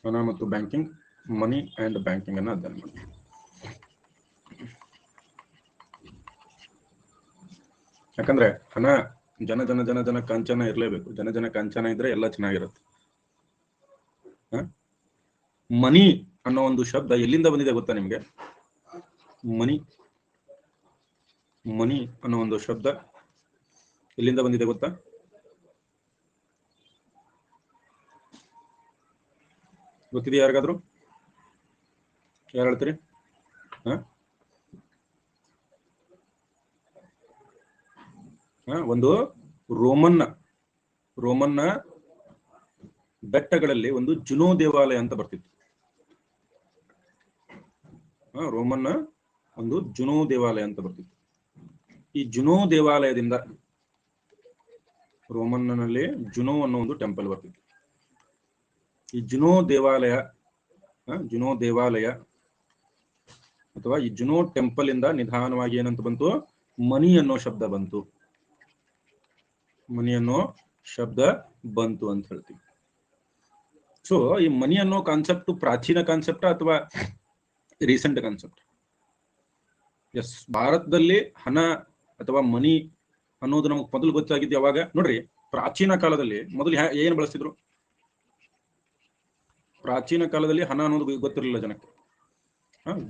ಹಣ ಮತ್ತು banking, money and banking ಅನ್ನು ಅಧ್ಯಯನ ಮಾಡಿ. ಯಾಕಂದ್ರೆ ಹಣ ಜನ ಜನ ಜನ ಜನ ಕಾಂಚನ ಇರಲೇಬೇಕು. ಜನ ಜನ ಕಾಂಚನ ಇದ್ರೆ ಎಲ್ಲ ಚೆನ್ನಾಗಿರುತ್ತೆ. ಮನಿ ಅನ್ನೋ ಒಂದು ಶಬ್ದ ಎಲ್ಲಿಂದ ಬಂದಿದೆ ಗೊತ್ತಾ ನಿಮ್ಗೆ? ಮನಿ ಮನಿ ಅನ್ನೋ ಒಂದು ಶಬ್ದ ಎಲ್ಲಿಂದ ಬಂದಿದೆ ಗೊತ್ತಾ? ಗೊತ್ತಿದೆಯಾ ಯಾರಿಗಾದ್ರು? ಯಾರು ಹೇಳ್ತೀರಿ? ಒಂದು ರೋಮನ್ನ ಬೆಟ್ಟಗಳಲ್ಲಿ ಒಂದು ಜುನೋ ದೇವಾಲಯ ಅಂತ ಬರ್ತಿತ್ತು. ರೋಮನ್ನ ಒಂದು ಜುನೋ ದೇವಾಲಯ ಅಂತ ಬರ್ತಿತ್ತು. ಈ ಜುನೋ ದೇವಾಲಯದಿಂದ, ರೋಮನ್ನಲ್ಲಿ ಜುನೋ ಅನ್ನೋ ಒಂದು ಟೆಂಪಲ್ ಬರ್ತಿತ್ತು. ಈ ಜುನೋ ದೇವಾಲಯ ಅಥವಾ ಈ ಜುನೋ ಟೆಂಪಲ್ ಇಂದ ನಿಧಾನವಾಗಿ ಏನಂತ ಬಂತು? ಮನಿ ಅನ್ನೋ ಶಬ್ದ ಬಂತು. ಮನಿ ಅನ್ನೋ ಶಬ್ದ ಬಂತು ಅಂತ ಹೇಳ್ತೀವಿ. ಸೊ ಈ ಮನಿ ಅನ್ನೋ ಕಾನ್ಸೆಪ್ಟ್ ಪ್ರಾಚೀನ ಕಾನ್ಸೆಪ್ಟ್ ಅಥವಾ ರೀಸೆಂಟ್ ಕಾನ್ಸೆಪ್ಟ್? ಎಸ್, ಭಾರತದಲ್ಲಿ ಹಣ ಅಥವಾ ಮನಿ ಅನ್ನೋದು ನಮಗೆ ಮೊದಲು ಗೊತ್ತಾಗಿದ್ದು ಯಾವಾಗ ನೋಡ್ರಿ? ಪ್ರಾಚೀನ ಕಾಲದಲ್ಲಿ ಮೊದಲು ಏನ್ ಬಳಸ್ತಿದ್ರು? ಪ್ರಾಚೀನ ಕಾಲದಲ್ಲಿ ಹಣ ಅನ್ನೋದು ಗೊತ್ತಿರಲಿಲ್ಲ ಜನಕ್ಕೆ.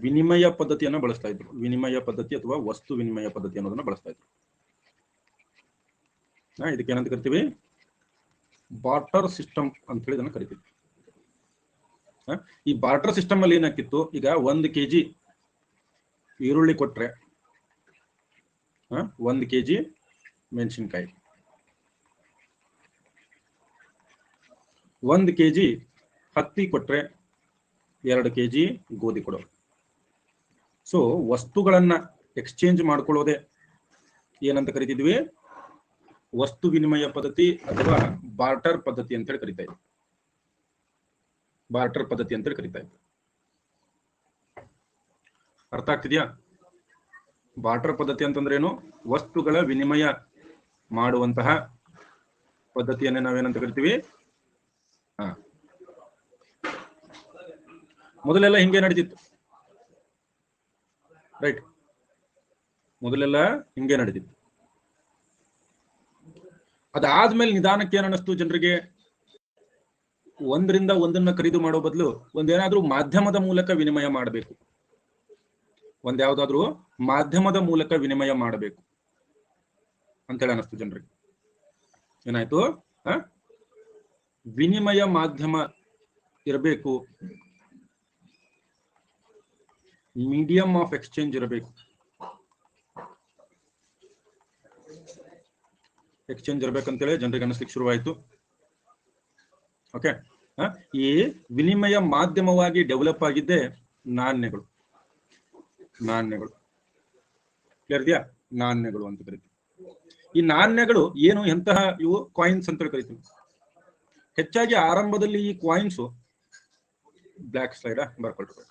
ವಿನಿಮಯ ಪದ್ಧತಿಯನ್ನ ಬಳಸ್ತಾ ಇದ್ರು. ವಿನಿಮಯ ಪದ್ಧತಿ ಅಥವಾ ವಸ್ತು ವಿನಿಮಯ ಪದ್ಧತಿ ಅನ್ನೋದನ್ನ ಬಳಸ್ತಾ ಇದ್ರು. ಇದಕ್ಕೆ ಏನಂತ ಕರಿತೀವಿ? ಬಾರ್ಟರ್ ಸಿಸ್ಟಮ್ ಅಂತ ಹೇಳಿ ಇದನ್ನ ಕರಿತೀವಿ. ಈ ಬಾರ್ಟರ್ ಸಿಸ್ಟಮ್ ಅಲ್ಲಿ ಏನಾಗ್ತಿತ್ತು? ಈಗ 1 kg ಈರುಳ್ಳಿ ಕೊಟ್ರೆ 1 kg ಮೆಣಸಿನ್ಕಾಯಿ, 1 kg ಹತ್ತಿ ಕೊಟ್ರೆ 2 kg ಗೋಧಿ ಕೊಡೋರು. ಸೊ ವಸ್ತುಗಳನ್ನ ಎಕ್ಸ್ಚೇಂಜ್ ಮಾಡ್ಕೊಳ್ಳೋದೆ ಏನಂತ ಕರಿತಿದ್ವಿ? ವಸ್ತು ವಿನಿಮಯ ಪದ್ಧತಿ ಅಥವಾ ಬಾರ್ಟರ್ ಪದ್ಧತಿ ಅಂತ ಹೇಳಿ ಕರಿತಾ ಇದ್ವಿ. ಬಾರ್ಟರ್ ಪದ್ಧತಿ ಅಂತ ಹೇಳಿ ಕರಿತಾ ಇದ್ವಿ. ಅರ್ಥ ಆಗ್ತಿದ್ಯಾ? ಬಾರ್ಟರ್ ಪದ್ಧತಿ ಅಂತಂದ್ರೆ ಏನು? ವಸ್ತುಗಳ ವಿನಿಮಯ ಮಾಡುವಂತಹ ಪದ್ಧತಿಯನ್ನೇ ನಾವೇನಂತ ಕರಿತೀವಿ? ಮೊದಲೆಲ್ಲ ಹಿಂಗೆ ನಡೀತಿತ್ತು, ರೈಟ್? ಮೊದಲೆಲ್ಲ ಹಿಂಗೆ ನಡೀತಿತ್ತು. ಅದಾದ್ಮೇಲೆ ನಿಧಾನಕ್ಕೆ ಏನ್ ಅನ್ನಿಸ್ತು ಜನರಿಗೆ? ಒಂದರಿಂದ ಒಂದನ್ನ ಖರೀದಿ ಮಾಡೋ ಬದಲು ಒಂದೇನಾದ್ರೂ ಮಾಧ್ಯಮದ ಮೂಲಕ ವಿನಿಮಯ ಮಾಡಬೇಕು. ಯಾವ್ದಾದ್ರು ಮಾಧ್ಯಮದ ಮೂಲಕ ವಿನಿಮಯ ಮಾಡಬೇಕು ಅಂತೇಳಿ ಅನ್ನಿಸ್ತು ಜನರಿಗೆ. ಏನಾಯ್ತು? ವಿನಿಮಯ ಮಾಧ್ಯಮ ಇರಬೇಕು, ಮೀಡಿಯಂ ಆಫ್ ಎಕ್ಸ್ಚೇಂಜ್ ಇರಬೇಕು. ಎಕ್ಸ್ಚೇಂಜ್ ಇರ್ಬೇಕಂತೇಳಿ ಜನರಿಗೆ ಅನಿಸ್ಲಿಕ್ಕೆ ಶುರುವಾಯಿತು. ಓಕೆ, ಈ ವಿನಿಮಯ ಮಾಧ್ಯಮವಾಗಿ ಡೆವಲಪ್ ಆಗಿದ್ದೆ ನಾಣ್ಯಗಳು. ಕ್ಲಿಯರ್? ನಾಣ್ಯಗಳು ಅಂತ ಕರಿತೀವಿ. ಈ ನಾಣ್ಯಗಳು ಏನು? ಎಂತಹ ಇವು? ಕಾಯಿನ್ಸ್ ಅಂತ ಕರಿತೀವಿ. ಹೆಚ್ಚಾಗಿ ಆರಂಭದಲ್ಲಿ ಈ ಕಾಯಿನ್ಸ್ ಬ್ಲಾಕ್ ಸ್ಲೈಡ್ ಬರ್ಕೊಳ್ಬೇಕು.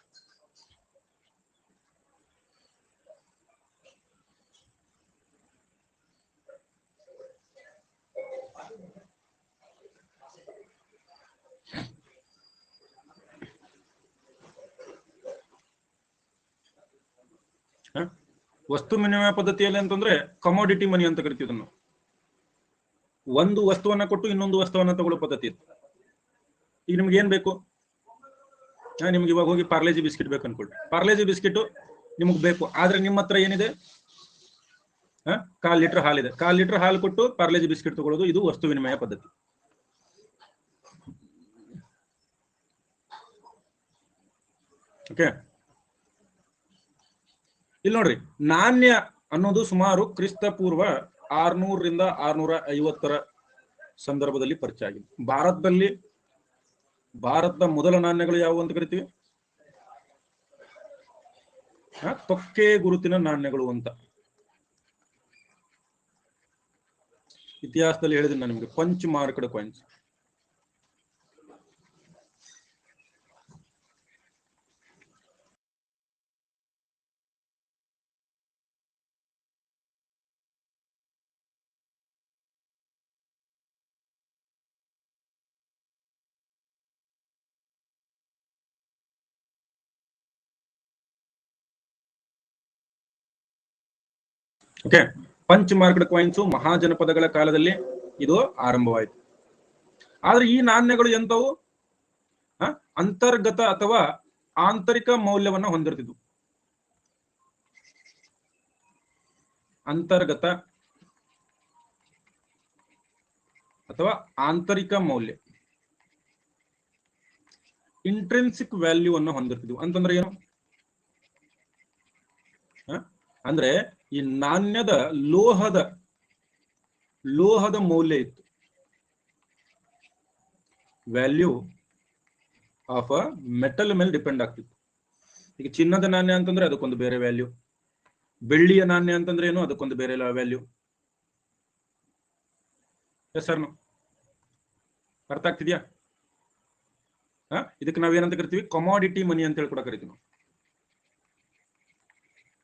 ವಸ್ತು ವಿನಿಮಯ ಪದ್ಧತಿಯಲ್ಲಿ ಅಂತಂದ್ರೆ ಕಮೋಡಿಟಿ ಮನಿ ಅಂತ ಕರಿತೀವಿ ಇದನ್ನು. ಒಂದು ವಸ್ತುವನ್ನ ಕೊಟ್ಟು ಇನ್ನೊಂದು ವಸ್ತುವನ್ನ ತಗೊಳ್ಳೋ ಪದ್ಧತಿ ಇತ್ತು. ಈಗ ನಿಮ್ಗೆ ಏನ್ ಬೇಕು? ನಿಮ್ಗೆ ಇವಾಗ ಹೋಗಿ ಪಾರ್ಲೇಜಿ ಬಿಸ್ಕಿಟ್ ಬೇಕು ಅನ್ಕೊಳ್ರಿ. ಪಾರ್ಲೇಜಿ ಬಿಸ್ಕಿಟ್ ನಿಮ್ಗೆ ಬೇಕು, ಆದ್ರೆ ನಿಮ್ಮ ಹತ್ರ ಏನಿದೆ? 1/4 ಲೀಟರ್ ಹಾಲಿದೆ. 1/4 ಲೀಟರ್ ಹಾಲು ಕೊಟ್ಟು ಪಾರ್ಲೇಜಿ ಬಿಸ್ಕಿಟ್ ತಗೊಳ್ಳೋದು, ಇದು ವಸ್ತು ವಿನಿಮಯ ಪದ್ಧತಿ. ಓಕೆ, ಇಲ್ಲಿ ನೋಡ್ರಿ, ನಾಣ್ಯ ಅನ್ನೋದು ಸುಮಾರು ಕ್ರಿಸ್ತ ಪೂರ್ವ 600ರಿಂದ 650 ಸಂದರ್ಭದಲ್ಲಿ ಪರಿಚಯ ಆಗಿದೆ. ಭಾರತದ ಮೊದಲ ನಾಣ್ಯಗಳು ಯಾವುವು ಅಂತ ಕರಿತೀವಿ? ತೊಕ್ಕೆ ಗುರುತಿನ ನಾಣ್ಯಗಳು ಅಂತ ಇತಿಹಾಸದಲ್ಲಿ ಹೇಳಿದ್ದೀನಿ ನಾನು ನಿಮಗೆ. Punch marked coins. Okay, punch marked coins ಮಹಾಜನಪದಗಳ ಕಾಲದಲ್ಲಿ ಇದು ಆರಂಭವಾಯಿತು. ಆದ್ರೆ ಈ ನಾಣ್ಯಗಳು ಎಂತವು? ಅಂತರ್ಗತ ಅಥವಾ ಆಂತರಿಕ ಮೌಲ್ಯವನ್ನ ಹೊಂದಿರ್ತಿದ್ವು. ಅಂತರ್ಗತ ಅಥವಾ ಆಂತರಿಕ ಮೌಲ್ಯ, ಇಂಟ್ರೆನ್ಸಿಕ್ ವ್ಯಾಲ್ಯೂ ಅನ್ನು ಹೊಂದಿರ್ತಿದ್ವು. ಅಂತಂದ್ರೆ ಏನು? ಅಂದ್ರೆ ಈ ನಾಣ್ಯದ ಲೋಹದ ಮೌಲ್ಯ ಇತ್ತು. ವ್ಯಾಲ್ಯೂ ಆಫ್ ಅ ಮೆಟಲ್ ಮೇಲೆ ಡಿಪೆಂಡ್ ಆಗ್ತಿತ್ತು. ಈಗ ಚಿನ್ನದ ನಾಣ್ಯ ಅಂತಂದ್ರೆ ಅದಕ್ಕೊಂದು ಬೇರೆ ವ್ಯಾಲ್ಯೂ, ಬೆಳ್ಳಿಯ ನಾಣ್ಯ ಅಂತಂದ್ರೆ ಏನು, ಅದಕ್ಕೊಂದು ಬೇರೆ ವ್ಯಾಲ್ಯೂ. ಎಸ್ ಸರ್, ಅರ್ಥ ಆಗ್ತಿದ್ಯಾ? ಇದಕ್ಕೆ ನಾವೇನಂತ ಕರಿತೀವಿ? ಕಮಾಡಿಟಿ ಮನಿ ಅಂತ ಹೇಳಿ ಕೂಡ ಕರಿತೀವಿ ನಾವು.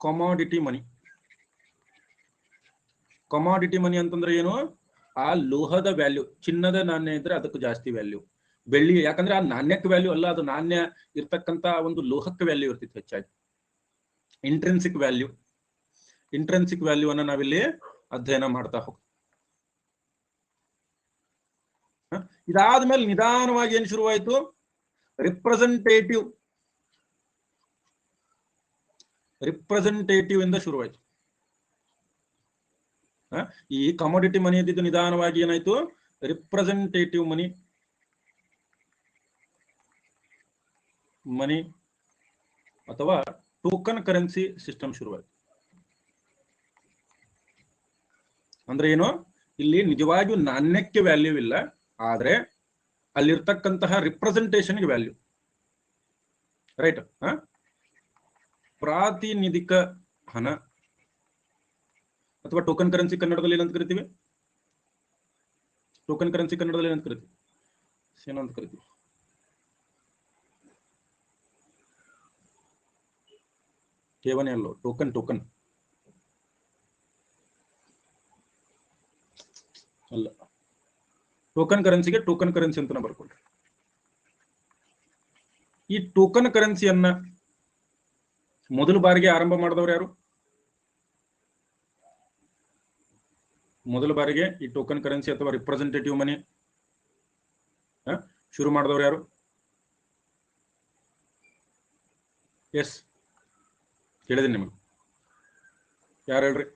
ಕಮಾಡಿಟಿ ಮನಿ ಅಂತಂದ್ರೆ ಏನು? ಆ ಲೋಹದ ವ್ಯಾಲ್ಯೂ. ಚಿನ್ನದ ನಾಣ್ಯ ಇದ್ರೆ ಅದಕ್ಕೆ ಜಾಸ್ತಿ ವ್ಯಾಲ್ಯೂ, ಬೆಳ್ಳಿ ಯಾಕಂದ್ರೆ ಆ ನಾಣ್ಯಕ್ಕೆ ವ್ಯಾಲ್ಯೂ ಅಲ್ಲ, ಅದು ನಾಣ್ಯ ಇರ್ತಕ್ಕಂತ ಒಂದು ಲೋಹಕ್ಕೆ ವ್ಯಾಲ್ಯೂ ಇರ್ತಿತ್ತು ಹೆಚ್ಚಾಗಿ. ಇಂಟ್ರೆನ್ಸಿಕ್ ವ್ಯಾಲ್ಯೂ ಅನ್ನ ನಾವಿಲ್ಲಿ ಅಧ್ಯಯನ ಮಾಡ್ತಾ ಹೋಗ್ತೀವಿ. ಇದಾದ್ಮೇಲೆ ನಿಧಾನವಾಗಿ ಏನ್ ಶುರುವಾಯಿತು? ರಿಪ್ರೆಸೆಂಟೇಟಿವ್ ಇಂದ ಶುರುವಾಯಿತು. ಈ ಕಮೋಡಿಟಿ ಮನಿ ಇದ್ದಿದ್ದು ನಿಧಾನವಾಗಿ ಏನಾಯ್ತು? ರಿಪ್ರೆಸೆಂಟೇಟಿವ್ ಮನಿ ಅಥವಾ ಟೋಕನ್ ಕರೆನ್ಸಿ ಸಿಸ್ಟಮ್ ಶುರುವಾಯಿತು. ಅಂದ್ರೆ ಏನು? ಇಲ್ಲಿ ನಿಜವಾಗಿಯೂ ನಾಣ್ಯಕ್ಕೆ ವ್ಯಾಲ್ಯೂ ಇಲ್ಲ, ಆದ್ರೆ ಅಲ್ಲಿರ್ತಕ್ಕಂತಹ ರಿಪ್ರೆಸೆಂಟೇಷನ್ಗೆ ವ್ಯಾಲ್ಯೂ. ರೈಟ್? ಪ್ರಾತಿನಿಧಿಕ ಹಣ ಅಥವಾ ಟೋಕನ್ ಕರೆನ್ಸಿ ಕನ್ನಡದಲ್ಲಿ ಏನಂತ ಕರಿತೀವಿ? ಟೋಕನ್ ಕರೆನ್ಸಿ ಕನ್ನಡದಲ್ಲಿ ಏನಂತ ಕರಿತೀವಿ? ಏನಂತ ಕರಿತೀವಿ? ಠೇವಣಿ ಅಲ್ಲೋ, ಟೋಕನ್ ಅಲ್ಲ. ಟೋಕನ್ ಕರೆನ್ಸಿಗೆ ಟೋಕನ್ ಕರೆನ್ಸಿ ಅಂತ ಬರ್ಕೊಳ್ರಿ. ಈ ಟೋಕನ್ ಕರೆನ್ಸಿಯನ್ನ ಮೊದಲ ಬಾರಿಗೆ ಆರಂಭ ಮಾಡಿದವರು ಯಾರು? ಮೊದಲ ಬಾರಿಗೆ ಈ ಟೋಕನ್ ಕರೆನ್ಸಿ ಅಥವಾ ರಿಪ್ರೆಸೆಂಟೇಟಿವ್ ಮನಿ ಶುರು ಮಾಡಿದವರು ಯಾರು? ಎಸ್, ಹೇಳಿದೀನಿ ನಿಮಗೆ. ಯಾರು ಹೇಳ್ರಿ?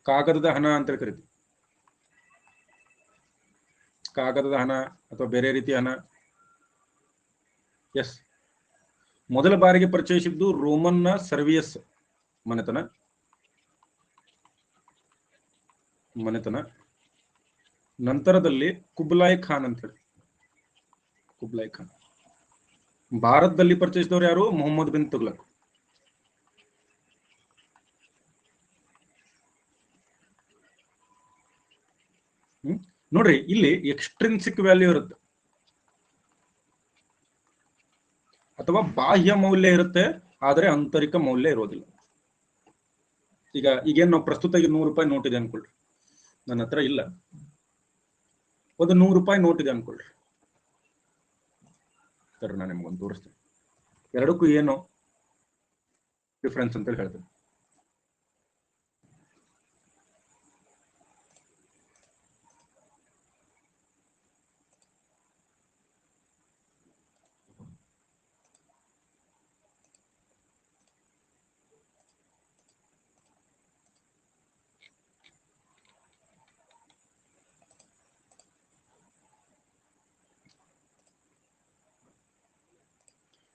ಕಾಗದದ ಹಣ ಅಂತ ಕರಿತೀವಿ. ಕಾಗದದ ಹಣ ಅಥವಾ ಬೇರೆ ರೀತಿಯ ಹಣ. ಎಸ್, ಮೊದಲ ಬಾರಿಗೆ ಪರಿಚಯಿಸಿದ್ದು ರೋಮನ್ನ ಸರ್ವಿಯಸ್ ಮನೆತನ. ನಂತರದಲ್ಲಿ ಕುಬ್ಲಾಯ್ ಖಾನ್ ಅಂತ ಹೇಳಿ. ಕುಬ್ಲಾಯ್ ಖಾನ್. ಭಾರತದಲ್ಲಿ ಪರಿಚಯಿಸಿದವರು ಯಾರು? ಮೊಹಮ್ಮದ್ ಬಿನ್ ತುಗ್ಲಕ್. ನೋಡ್ರಿ, ಇಲ್ಲಿ ಎಕ್ಸ್ಟ್ರಿನ್ಸಿಕ್ ವ್ಯಾಲ್ಯೂ ಇರುತ್ತೆ ಅಥವಾ ಬಾಹ್ಯ ಮೌಲ್ಯ ಇರುತ್ತೆ, ಆದ್ರೆ ಆಂತರಿಕ ಮೌಲ್ಯ ಇರೋದಿಲ್ಲ. ಈಗೇನು ನಾವು ಪ್ರಸ್ತುತ ₹100 ನೋಟ್ ಇದೆ ಅನ್ಕೊಳ್ರಿ, ನನ್ನ ಹತ್ರ ಇಲ್ಲ. ಒಂದು ₹100 ನೋಟ್ ಇದೆ ಅನ್ಕೊಳ್ರಿ. ಸರ್, ನಾನು ನಿಮ್ಗೊಂದು ತೋರಿಸ್ತೇನೆ. ಎರಡಕ್ಕೂ ಏನು ಡಿಫ್ರೆನ್ಸ್ ಅಂತ ಹೇಳ್ತೇನೆ.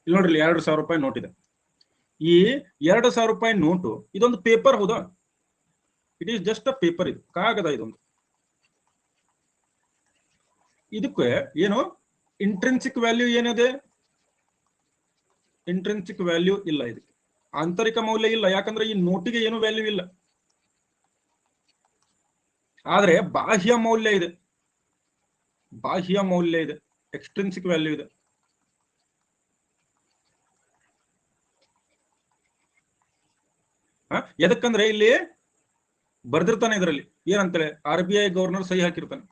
ಇಲ್ಲಿ ನೋಡ್ರಿ, ₹2,000 ನೋಟ್ ಇದೆ. ಈ ₹2,000 ನೋಟು ಇದೊಂದು ಪೇಪರ್, ಹೌದಾ? It is just a paper. ಇದು ಕಾಗದ. ಇದೊಂದು ಇದಕ್ಕೆ ಏನು ಇಂಟ್ರೆನ್ಸಿಕ್ ವ್ಯಾಲ್ಯೂ ಏನಿದೆ? ಇಂಟ್ರೆನ್ಸಿಕ್ ವ್ಯಾಲ್ಯೂ ಇಲ್ಲ. ಇದಕ್ಕೆ ಆಂತರಿಕ ಮೌಲ್ಯ ಇಲ್ಲ, ಯಾಕಂದ್ರೆ ಈ ನೋಟಿಗೆ ಏನು ವ್ಯಾಲ್ಯೂ ಇಲ್ಲ. ಆದ್ರೆ ಬಾಹ್ಯ ಮೌಲ್ಯ ಇದೆ. ಎಕ್ಸ್ಟ್ರಿನ್ಸಿಕ್ ವ್ಯಾಲ್ಯೂ ಇದೆ. ಎದಕ್ಕಂದ್ರೆ ಇಲ್ಲಿ ಬರ್ದಿರ್ತಾನೆ, ಇದರಲ್ಲಿ ಏನಂತೇಳಿ RBI ಗವರ್ನರ್ ಸಹಿ ಹಾಕಿರ್ತಾನೆ.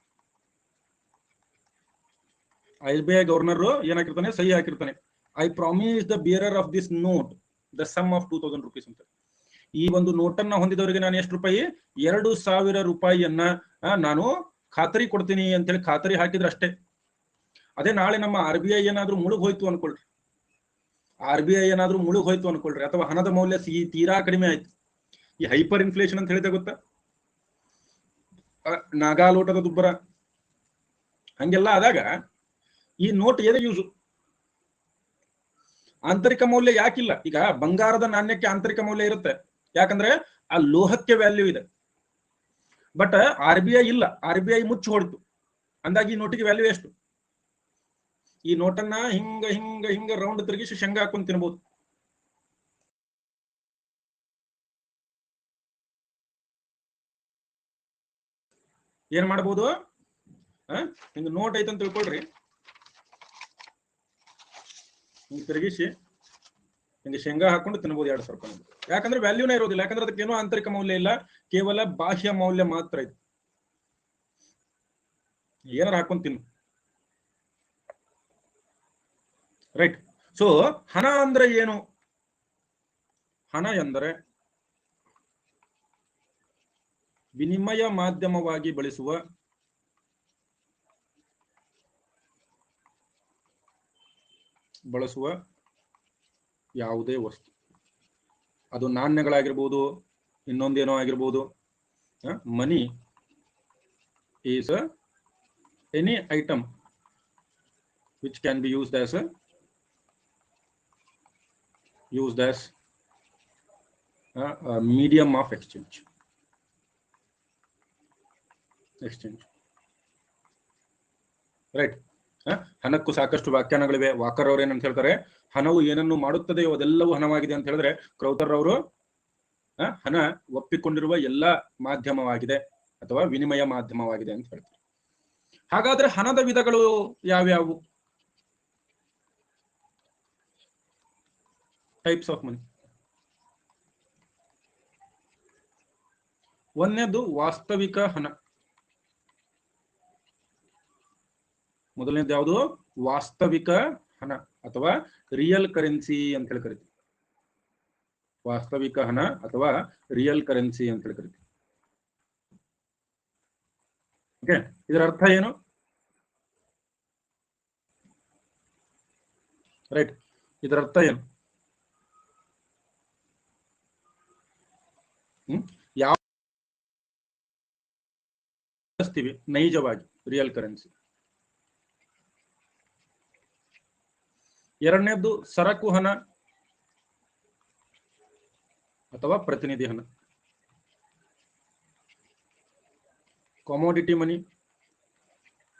RBI ಗವರ್ನರ್ ಏನಾಕಿರ್ತಾನೆ? ಸಹಿ ಹಾಕಿರ್ತಾನೆ. I promise the bearer of this note the sum of ₹2,000 ಅಂತ. ಈ ಒಂದು ನೋಟನ್ನ ಹೊಂದಿದವರಿಗೆ ನಾನು ಎಷ್ಟು ರೂಪಾಯಿ 2,000 ರೂಪಾಯಿಯನ್ನ ನಾನು ಖಾತರಿ ಕೊಡ್ತೀನಿ ಅಂತೇಳಿ ಖಾತರಿ ಹಾಕಿದ್ರೆ ಅಷ್ಟೇ. ಅದೇ ನಾಳೆ ನಮ್ಮ RBI ಏನಾದ್ರೂ ಮುಳುಗ್ ಹೋಯ್ತು ಅನ್ಕೊಳ್ರಿ, RBI ಏನಾದ್ರೂ ಮುಳುಗ್ ಹೋಯ್ತು ಅನ್ಕೊಳ್ರಿ, ಅಥವಾ ಹಣದ ಮೌಲ್ಯ ತೀರಾ ಕಡಿಮೆ ಆಯ್ತು, ಈ ಹೈಪರ್ ಇನ್ಫ್ಲೇಷನ್ ಅಂತ ಹೇಳಿದೆ ಗೊತ್ತಾ, ನಾಗಾಲೋಟದ ದುಬ್ಬರ ಹಂಗೆಲ್ಲ ಆದಾಗ ಈ ನೋಟ್ ಏನೇ ಯೂಸು? ಆಂತರಿಕ ಮೌಲ್ಯ ಯಾಕಿಲ್ಲ? ಈಗ ಬಂಗಾರದ ನಾಣ್ಯಕ್ಕೆ ಆಂತರಿಕ ಮೌಲ್ಯ ಇರುತ್ತೆ, ಯಾಕಂದ್ರೆ ಆ ಲೋಹಕ್ಕೆ ವ್ಯಾಲ್ಯೂ ಇದೆ. ಬಟ್ RBI ಇಲ್ಲ, RBI ಮುಚ್ಚಿ ಹೊಡ್ತು, ಅಂದಾಗಿ ಈ ನೋಟಿಗೆ ವ್ಯಾಲ್ಯೂ ಎಷ್ಟು? ಈ ನೋಟನ್ನ ಹಿಂಗ ಹಿಂಗ ಹಿಂಗ ರೌಂಡ್ ತಿರುಗಿಸಿ ಶೇಂಗಾ ಹಾಕೊಂಡು ತಿನ್ಬಹುದು. ಏನ್ ಮಾಡ್ಬೋದು? ಹಿಂಗ ನೋಟ್ ಐತಂತ ತಿಳ್ಕೊಳ್ರಿ, ಹಿಂಗ ತಿರುಗಿಸಿ ಹಿಂಗೆ ಶೇಂಗಾ ಹಾಕೊಂಡು ತಿನ್ಬೋದು 2,000 ರೂಪಾಯಿ. ಯಾಕಂದ್ರೆ ವ್ಯಾಲ್ಯೂನೇ ಇರೋದಿಲ್ಲ, ಯಾಕಂದ್ರೆ ಅದಕ್ಕೆ ಏನೋ ಆಂತರಿಕ ಮೌಲ್ಯ ಇಲ್ಲ, ಕೇವಲ ಬಾಹ್ಯ ಮೌಲ್ಯ ಮಾತ್ರ ಇದೆ. ಏನಾರ ಹಾಕೊಂಡು ತಿನ್ನು, ರೈಟ್. ಸೊ ಹಣ ಅಂದ್ರೆ ಏನು? ಹಣ ಎಂದರೆ ವಿನಿಮಯ ಮಾಧ್ಯಮವಾಗಿ ಬಳಸುವ ಯಾವುದೇ ವಸ್ತು, ಅದು ನಾಣ್ಯಗಳಾಗಿರ್ಬೋದು, ಇನ್ನೊಂದೇನೋ ಆಗಿರ್ಬೋದು. Money is any item which can be used as a medium of exchange. Right. ಹಣಕ್ಕೂ ಸಾಕಷ್ಟು ವ್ಯಾಖ್ಯಾನಗಳಿವೆ. ವಾಕರ್ ಅವರು ಏನಂತ ಹೇಳ್ತಾರೆ, ಹಣವು ಏನನ್ನು ಮಾಡುತ್ತದೆಯೋ ಅದೆಲ್ಲವೂ ಹಣವಾಗಿದೆ ಅಂತ ಹೇಳಿದ್ರೆ, ಕ್ರೌಥರ್ ಅವರು ಹಣ ಒಪ್ಪಿಕೊಂಡಿರುವ ಎಲ್ಲ ಮಾಧ್ಯಮವಾಗಿದೆ ಅಥವಾ ವಿನಿಮಯ ಮಾಧ್ಯಮವಾಗಿದೆ ಅಂತ ಹೇಳ್ತಾರೆ. ಹಾಗಾದ್ರೆ ಹಣದ ವಿಧಗಳು ಯಾವ್ಯಾವು? Types of money. ಒಂದನೇದು ವಾಸ್ತವಿಕ ಹಣ. ಮೊದಲನೇದು ಯಾವುದು? ವಾಸ್ತವಿಕ ಹಣ ಅಥವಾ ರಿಯಲ್ ಕರೆನ್ಸಿ ಅಂತ ಹೇಳಿ ಕರಿತೀವಿ. ವಾಸ್ತವಿಕ ಹಣ ಅಥವಾ ರಿಯಲ್ ಕರೆನ್ಸಿ ಅಂತ ಹೇಳಿ ಕರಿತೀವಿ. ಓಕೆ, ಇದರ ಅರ್ಥ ಏನು? ರೈಟ್, ಇದರ ಅರ್ಥ ಏನು? ಯಾವ ನೈಜವಾಗಿ ರಿಯಲ್ ಕರೆನ್ಸಿ. ಎರಡನೇದ್ದು ಸರಕು ಹಣ ಅಥವಾ ಪ್ರತಿನಿಧಿ ಹಣ, ಕಾಮೋಡಿಟಿ ಮನಿ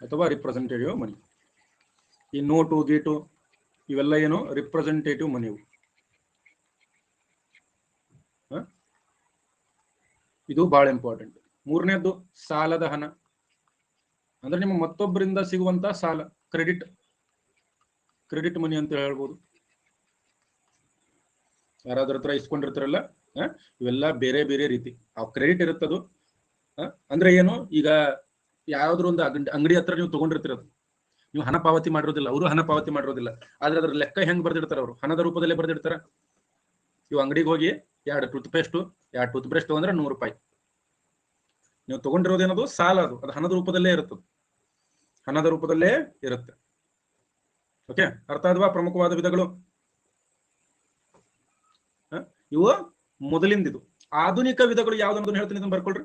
ಅಥವಾ ರಿಪ್ರೆಸೆಂಟೇಟಿವ್ ಮನಿ. ಈ ನೋಟು ಗೀಟು ಇವೆಲ್ಲ ಏನು? ರಿಪ್ರೆಸೆಂಟೇಟಿವ್ ಮನಿ. ಇದು ಬಹಳ ಇಂಪಾರ್ಟೆಂಟ್. ಮೂರನೇದ್ದು ಸಾಲದ ಹಣ, ಅಂದ್ರೆ ನಿಮ್ಮ ಮತ್ತೊಬ್ಬರಿಂದ ಸಿಗುವಂತ ಸಾಲ, ಕ್ರೆಡಿಟ್ ಮನಿ ಅಂತ ಹೇಳ್ಬೋದು. ಯಾರಾದ್ರ ಹತ್ರ ಇಸ್ಕೊಂಡಿರ್ತಾರಲ್ಲ, ಇವೆಲ್ಲ ಬೇರೆ ಬೇರೆ ರೀತಿ ಆ ಕ್ರೆಡಿಟ್ ಇರುತ್ತದು. ಅಂದ್ರೆ ಏನು? ಈಗ ಯಾವ್ದ್ರ ಒಂದು ಅಂಗಡಿ ಹತ್ರ ನೀವು ತಗೊಂಡಿರ್ತಿರೋದು, ನೀವು ಹಣ ಪಾವತಿ ಮಾಡಿರೋದಿಲ್ಲ, ಅವರು ಹಣ ಪಾವತಿ ಮಾಡಿರೋದಿಲ್ಲ, ಆದ್ರೆ ಅದ್ರ ಲೆಕ್ಕ ಹೆಂಗ್ ಬರ್ದಿರ್ತಾರ? ಅವರು ಹಣದ ರೂಪದಲ್ಲೇ ಬರ್ದಿರ್ತಾರ. ಇವು ಅಂಗಡಿಗೆ ಹೋಗಿ 2 ಟೂತ್ ಬ್ರಷ್ ತಗೊಂಡ್ರೆ 100 ರೂಪಾಯಿ. ನೀವು ತಗೊಂಡಿರೋದೇನದು ಸಾಲ, ಅದು ಹಣದ ರೂಪದಲ್ಲೇ ಇರುತ್ತದೆ, ಹಣದ ರೂಪದಲ್ಲೇ ಇರುತ್ತೆ. ಓಕೆ, ಅರ್ಥ ಆದ್ವಾ? ಪ್ರಮುಖವಾದ ವಿಧಗಳು ಇವು ಮೊದಲಿಂದಿದು. ಆಧುನಿಕ ವಿಧಗಳು ಯಾವ್ದನ್ನು ಹೇಳ್ತೀನಿ, ಇದನ್ನು ಬರ್ಕೊಳ್ರಿ.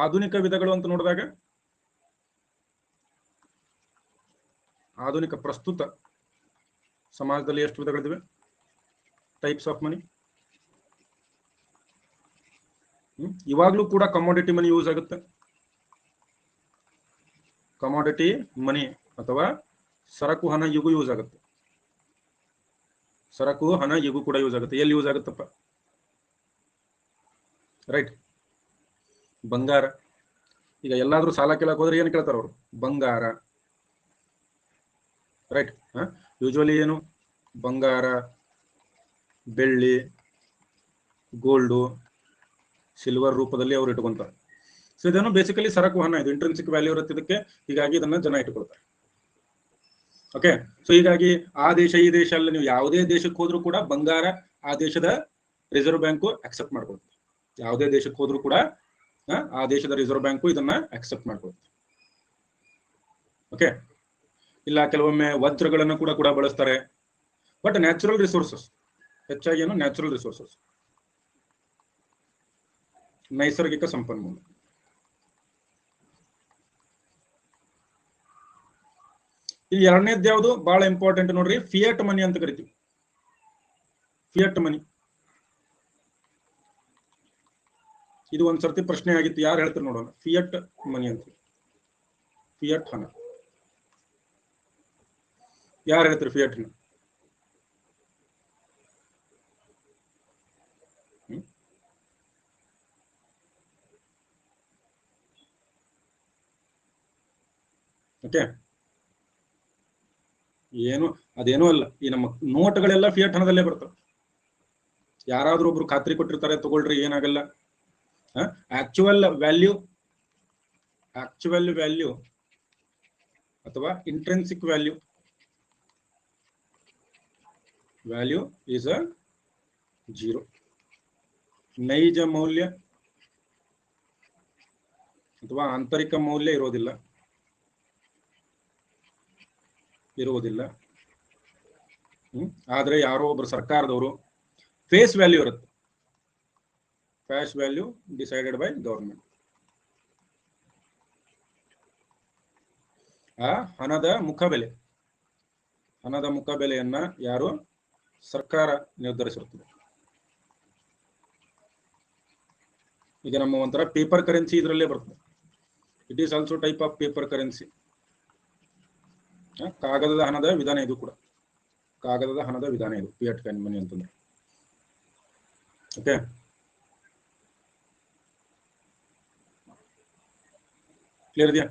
ಆಧುನಿಕ ವಿಧಗಳು ಅಂತ ನೋಡಿದಾಗ, ಆಧುನಿಕ ಪ್ರಸ್ತುತ ಸಮಾಜದಲ್ಲಿ ಎಷ್ಟು ವಿಧಗಳಿವೆ? Types of money. ಇವಾಗ್ಲೂ ಕೂಡ ಕಮೋಡಿಟಿ ಮನಿ ಯೂಸ್ ಆಗುತ್ತೆ. ಕಮೋಡಿಟಿ ಮನಿ ಅಥವಾ ಸರಕು ಹಣ ಇವು ಯೂಸ್ ಆಗುತ್ತೆ. ಸರಕು ಹಣ ಇವು ಕೂಡ ಯೂಸ್ ಆಗುತ್ತೆ. ಎಲ್ಲಿ ಯೂಸ್ ಆಗುತ್ತಪ್ಪ? ರೈಟ್, ಬಂಗಾರ. ಈಗ ಎಲ್ಲಾದ್ರೂ ಸಾಲ ಕೇಳಕ್ ಹೋದ್ರೆ ಏನ್ ಕೇಳ್ತಾರ ಅವರು? ಬಂಗಾರ. ರೈಟ್. ಯೂಶುವಲಿ ಏನು? ಬಂಗಾರ, ಬೆಳ್ಳಿ, ಗೋಲ್ಡು, ಸಿಲ್ವರ್ ರೂಪದಲ್ಲಿ ಅವ್ರು ಇಟ್ಕೊಂತಾರೆ. ಸೊ ಇದನ್ನು ಬೇಸಿಕಲಿ ಸರಕು ಹಣ, ಇದು ಇಂಟ್ರೆನ್ಸಿಕ್ ವ್ಯಾಲ್ಯೂ ಇರುತ್ತೆ ಇದಕ್ಕೆ, ಹೀಗಾಗಿ ಇದನ್ನ ಜನ ಇಟ್ಕೊಳ್ತಾರೆ. ಓಕೆ, ಸೊ ಹೀಗಾಗಿ ಆ ದೇಶ ಈ ದೇಶ ಅಲ್ಲ, ನೀವು ಯಾವುದೇ ದೇಶಕ್ಕೆ ಹೋದ್ರೂ ಕೂಡ ಬಂಗಾರ ಆ ದೇಶದ ರಿಸರ್ವ್ ಬ್ಯಾಂಕು ಅಕ್ಸೆಪ್ಟ್ ಮಾಡ್ಕೊಳುತ್ತೆ. ಯಾವುದೇ ದೇಶಕ್ಕೆ ಹೋದ್ರೂ ಕೂಡ ಆ ದೇಶದ ರಿಸರ್ವ್ ಬ್ಯಾಂಕು ಇದನ್ನ ಅಕ್ಸೆಪ್ಟ್ ಮಾಡ್ಕೊಳುತ್ತೆ. ಓಕೆ, ಇಲ್ಲ ಕೆಲವೊಮ್ಮೆ ವಜ್ರಗಳನ್ನು ಕೂಡ ಬಳಸ್ತಾರೆ. ಬಟ್ ನ್ಯಾಚುರಲ್ ರಿಸೋರ್ಸಸ್, ಹೆಚ್ಚಾಗಿ ಏನು ನ್ಯಾಚುರಲ್ ರಿಸೋರ್ಸಸ್, ನೈಸರ್ಗಿಕ ಸಂಪನ್ಮೂಲ. ಈ ಎರಡನೇದ್ದು ಯಾವುದು ಬಹಳ ಇಂಪಾರ್ಟೆಂಟ್ ನೋಡ್ರಿ, ಫಿಯಟ್ ಮನಿ ಅಂತ ಕರಿತೀವಿ. ಫಿಯಟ್ ಮನಿ ಇದು ಒಂದ್ಸರ್ತಿ ಪ್ರಶ್ನೆ ಆಗಿತ್ತು, ಯಾರು ಹೇಳ್ತಾರೆ ನೋಡೋಣ. ಫಿಯಟ್ ಮನಿ ಅಂತ, ಫಿಯಟ್ ಹಣ ಯಾರು ಹೇಳ್ತಾರೆ? ಫಿಯಟ್ ಹಣ ಓಕೆ, ಏನು ಅದೇನೂ ಅಲ್ಲ, ಈ ನಮ್ಮ ನೋಟ್ಗಳೆಲ್ಲ ಫಿಯಟ್ ಹಣದಲ್ಲೇ ಬರ್ತವೆ. ಯಾರಾದ್ರೂ ಒಬ್ರು ಖಾತ್ರಿ ಕೊಟ್ಟಿರ್ತಾರೆ ತಗೊಳ್ರಿ ಏನಾಗಲ್ಲ. ಆಕ್ಚುವಲ್ ವ್ಯಾಲ್ಯೂ ಅಥವಾ ಇಂಟ್ರೆನ್ಸಿಕ್ ವ್ಯಾಲ್ಯೂ ಈಸ್ ಅ 0. ನೈಜ ಮೌಲ್ಯ ಅಥವಾ ಆಂತರಿಕ ಮೌಲ್ಯ ಇರೋದಿಲ್ಲ. ಆದ್ರೆ ಯಾರೋ ಒಬ್ರು ಸರ್ಕಾರದವರು ಫೇಸ್ ವ್ಯಾಲ್ಯೂ ಇರುತ್ತೆ. Face value decided by government. ಆ ಹಣದ ಮುಖ ಬೆಲೆಯನ್ನ ಯಾರು? ಸರ್ಕಾರ ನಿರ್ಧರಿಸಿರುತ್ತದೆ. ಈಗ ನಮ್ಮ ಒಂಥರ ಪೇಪರ್ ಕರೆನ್ಸಿ ಇದರಲ್ಲೇ ಬರ್ತದೆ. It is also type of paper currency. ಕಾಗದದ ಹಣದ ವಿಧಾನ ಇದು ಕೂಡ, ಕಾಗದದ ಹಣದ ವಿಧಾನ ಇದು ಫಿಯಟ್ ಮನಿ ಅಂತಂದ್ರೆ. ಓಕೆ, ಕ್ಲಿಯರ್ ಇದೆಯಾ?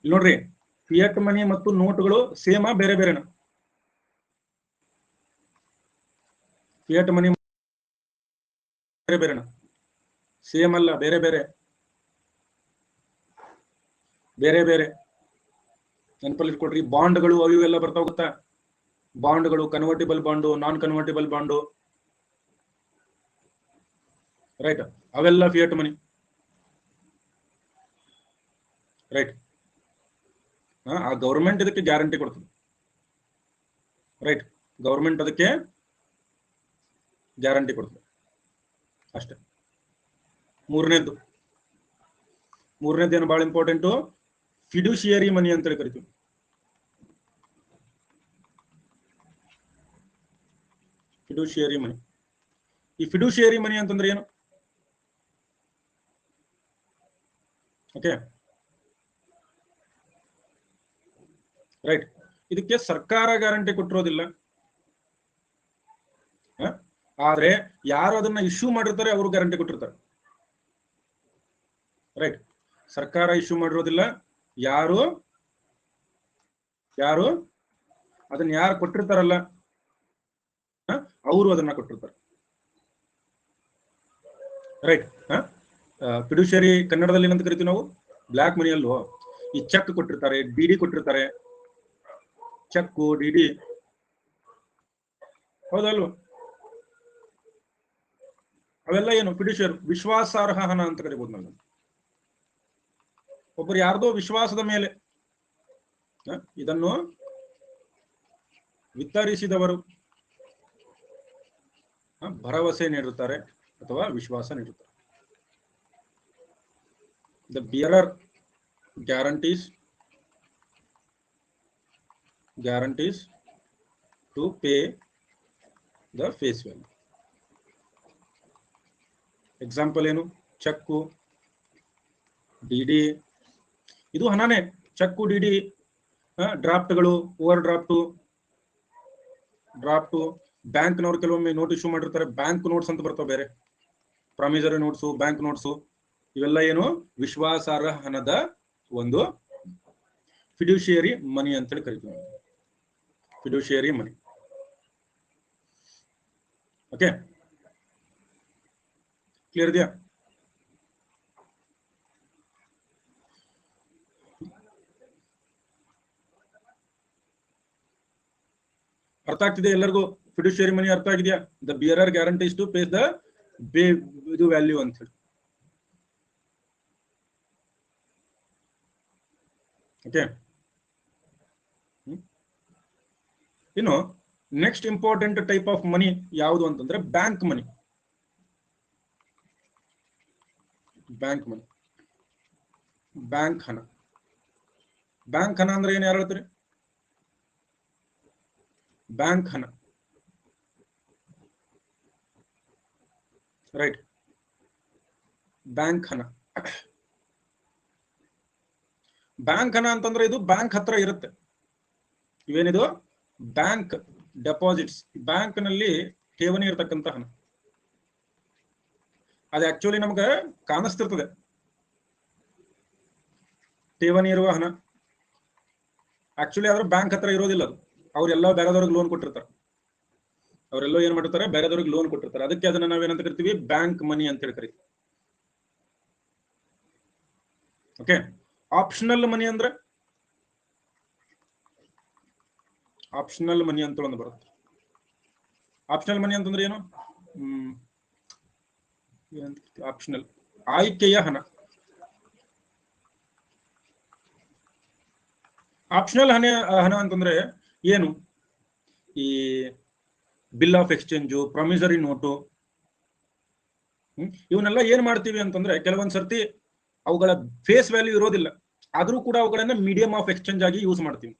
ನೋಡ್ರಿ, ಫಿಯಟ್ ಮನಿ ಮತ್ತು ನೋಟ್ಗಳು ಸೇಮಾ ಬೇರೆ ಬೇರೆನಾ? ಫಿಯಟ್ ಮನಿ ಬೇರೆ ಬೇರೆನಾ? ಸೇಮ್ ಅಲ್ಲ, ಬೇರೆ ಬೇರೆ. ನೆನಪಲ್ಲಿ ಇಟ್ಕೊಳ್ರಿ. ಬಾಂಡ್ಗಳು ಅವು ಇವೆಲ್ಲ ಬರ್ತಾವ ಗೊತ್ತಾ? ಬಾಂಡ್ಗಳು, ಕನ್ವರ್ಟಿಬಲ್ ಬಾಂಡು, ನಾನ್ ಕನ್ವರ್ಟಿಬಲ್ ಬಾಂಡು, ರೈಟ್? ಅವೆಲ್ಲ ಫಿಯಟ್ ಮನಿ, ರೈಟ್? ಆ ಗೌರ್ಮೆಂಟ್ ಇದಕ್ಕೆ ಗ್ಯಾರಂಟಿ ಕೊಡ್ತದೆ, ರೈಟ್? ಗೌರ್ಮೆಂಟ್ ಅದಕ್ಕೆ ಗ್ಯಾರಂಟಿ ಕೊಡ್ತದೆ ಅಷ್ಟೇ. ಮೂರನೇದು ಏನು ಬಹಳ ಇಂಪಾರ್ಟೆಂಟು, ಫಿಡ್ಯೂಷಿಯರಿ ಮನಿ ಅಂತೇಳಿ ಕರಿತೀವಿ. ಫಿಡ್ಯೂಷಿಯರಿ ಮನಿ. ಈ ಫಿಡ್ಯೂಷಿಯರಿ ಮನಿ ಅಂತಂದ್ರೆ ಏನು? Okay, right? ಇದಕ್ಕೆ ಸರ್ಕಾರ ಗ್ಯಾರಂಟಿ ಕೊಟ್ಟಿರೋದಿಲ್ಲ. ಆದ್ರೆ ಯಾರು ಅದನ್ನ ಇಶ್ಯೂ ಮಾಡಿರ್ತಾರೆ ಅವರು ಗ್ಯಾರಂಟಿ ಕೊಟ್ಟಿರ್ತಾರೆ, ರೈಟ್? ಸರ್ಕಾರ ಇಶ್ಯೂ ಮಾಡಿರೋದಿಲ್ಲ. ಯಾರು ಅದನ್ನ ಯಾರು ಕೊಟ್ಟಿರ್ತಾರಲ್ಲ ಅವರು ಅದನ್ನ ಕೊಟ್ಟಿರ್ತಾರೆ, ರೈಟ್? ಫಿಡ್ಯೂಷಿಯರಿ ಕನ್ನಡದಲ್ಲಿ ಏನಂತ ಕರಿತೀವಿ ನಾವು? ಬ್ಲಾಕ್ ಮನಿ ಅಲ್ವೋ? ಈ ಚೆಕ್ ಕೊಟ್ಟಿರ್ತಾರೆ, ಡಿಡಿ ಕೊಟ್ಟಿರ್ತಾರೆ, ಚೆಕ್ ಡಿಡಿ, ಹೌದಲ್ವ? ಅವೆಲ್ಲ ಏನು? ಫಿಡ್ಯೂಷಿಯರ್, ವಿಶ್ವಾಸಾರ್ಹ ಹಣ ಅಂತ ಕರಿಬಹುದು ನಾವು. ಒಬ್ಬರು ಯಾರ್ದೋ ವಿಶ್ವಾಸದ ಮೇಲೆ ಇದನ್ನು ವಿತರಿಸಿದವರು ಭರವಸೆ ನೀಡುತ್ತಾರೆ ಅಥವಾ ವಿಶ್ವಾಸ ನೀಡುತ್ತಾರೆ. The bearer guarantees to pay the face value. Example ಏನು? ಚೆಕ್ಕು, ಡಿಡಿ, ಇದು ಹಣನೇ. ಚೆಕ್ಕು, ಡಿಡಿ, ಡ್ರಾಫ್ಟ್ಗಳು, ಓವರ್ ಡ್ರಾಫ್ಟು, ಬ್ಯಾಂಕ್ನವ್ರು ಕೆಲವೊಮ್ಮೆ ನೋಟ್ ಇಶ್ಯೂ ಮಾಡಿರ್ತಾರೆ. ಬ್ಯಾಂಕ್ ನೋಟ್ಸ್ ಅಂತ ಬರ್ತಾವೆ ಬೇರೆ, ಪ್ರಾಮಿಸರಿ ನೋಟ್ಸು, ಬ್ಯಾಂಕ್ ನೋಟ್ಸು, ಇವೆಲ್ಲ ಏನು? ವಿಶ್ವಾಸಾರ್ಹ ಹಣದ ಒಂದು ಫಿಡ್ಯೂಷಿಯರಿ ಮನಿ ಅಂತೇಳಿ ಕರಿತೀವಿ. ಫಿಡ್ಯೂಷಿಯರಿ ಮನಿ. ಓಕೆ, ಕ್ಲಿಯರ್ ಇದೆಯಾ? ಅರ್ಥ ಆಗ್ತಿದೆ ಎಲ್ಲರಿಗೂ? ಫಿಡ್ಯೂಷಿಯರಿ ಮನಿ ಅರ್ಥ ಆಗಿದೆಯಾ? The bearer guarantees to pays the ಇದು ವ್ಯಾಲ್ಯೂ ಅಂತ ಹೇಳಿ. ಓಕೆ, ಇನ್ನು next important type of money ಯಾವುದು ಅಂತಂದ್ರೆ bank money. Bank money, bank ಹಣ. ಬ್ಯಾಂಕ್ ಹಣ ಅಂದ್ರೆ ಏನ್, ಯಾರು ಹೇಳ್ತೀರಿ? ಬ್ಯಾಂಕ್ ಹಣ, ರೈಟ್? ಬ್ಯಾಂಕ್ ಹಣ. ಬ್ಯಾಂಕ್ ಹಣ ಅಂತಂದ್ರೆ ಇದು ಬ್ಯಾಂಕ್ ಹತ್ರ ಇರುತ್ತೆ. ಇವೇನಿದು ಬ್ಯಾಂಕ್ ಡೆಪಾಸಿಟ್ಸ್, ಬ್ಯಾಂಕ್ ನಲ್ಲಿ ಠೇವಣಿ ಇರತಕ್ಕಂತ ಹಣ. ಅದು ಆಕ್ಚುಲಿ ನಮ್ಗೆ ಕಾಣಿಸ್ತಿರ್ತದೆ ಠೇವಣಿ ಇರುವ ಹಣ. ಆಕ್ಚುಲಿ ಆದ್ರೆ ಬ್ಯಾಂಕ್ ಹತ್ರ ಇರೋದಿಲ್ಲ ಅದು. ಅವರೆಲ್ಲ ಬೇರೆದವ್ರಿಗೆ ಲೋನ್ ಕೊಟ್ಟಿರ್ತಾರೆ. ಅವರೆಲ್ಲ ಏನ್ ಮಾಡಿರ್ತಾರೆ, ಬೇರೆದವ್ರಿಗೆ ಲೋನ್ ಕೊಟ್ಟಿರ್ತಾರೆ. ಅದಕ್ಕೆ ಅದನ್ನ ನಾವೇನಂತ ಕರಿತೀವಿ, ಬ್ಯಾಂಕ್ ಮನಿ ಅಂತ ಹೇಳಿ ಕರಿತೀವಿ. ಓಕೆ, ಆಪ್ಷನಲ್ ಮನಿ ಅಂದ್ರೆ, ಆಪ್ಷನಲ್ ಮನಿ ಅಂತ ಒಂದು ಬರುತ್ತೆ. ಆಪ್ಷನಲ್ ಮನಿ ಅಂತಂದ್ರೆ ಏನು? ಆಪ್ಷನಲ್, ಆಯ್ಕೆಯ ಹಣ. ಆಪ್ಷನಲ್ ಹಣ ಅಂತಂದ್ರೆ ಏನು? ಈ bill of exchange, promissory note, ಇವನ್ನೆಲ್ಲ ಏನ್ ಮಾಡ್ತೀವಿ ಅಂತಂದ್ರೆ ಕೆಲವೊಂದ್ ಸರ್ತಿ ಅವುಗಳ ಫೇಸ್ ವ್ಯಾಲ್ಯೂ ಇರೋದಿಲ್ಲ, ಆದ್ರೂ ಕೂಡ ಅವುಗಳನ್ನ ಮೀಡಿಯಂ ಆಫ್ ಎಕ್ಸ್ಚೇಂಜ್ ಆಗಿ ಯೂಸ್ ಮಾಡ್ತೀವಿ.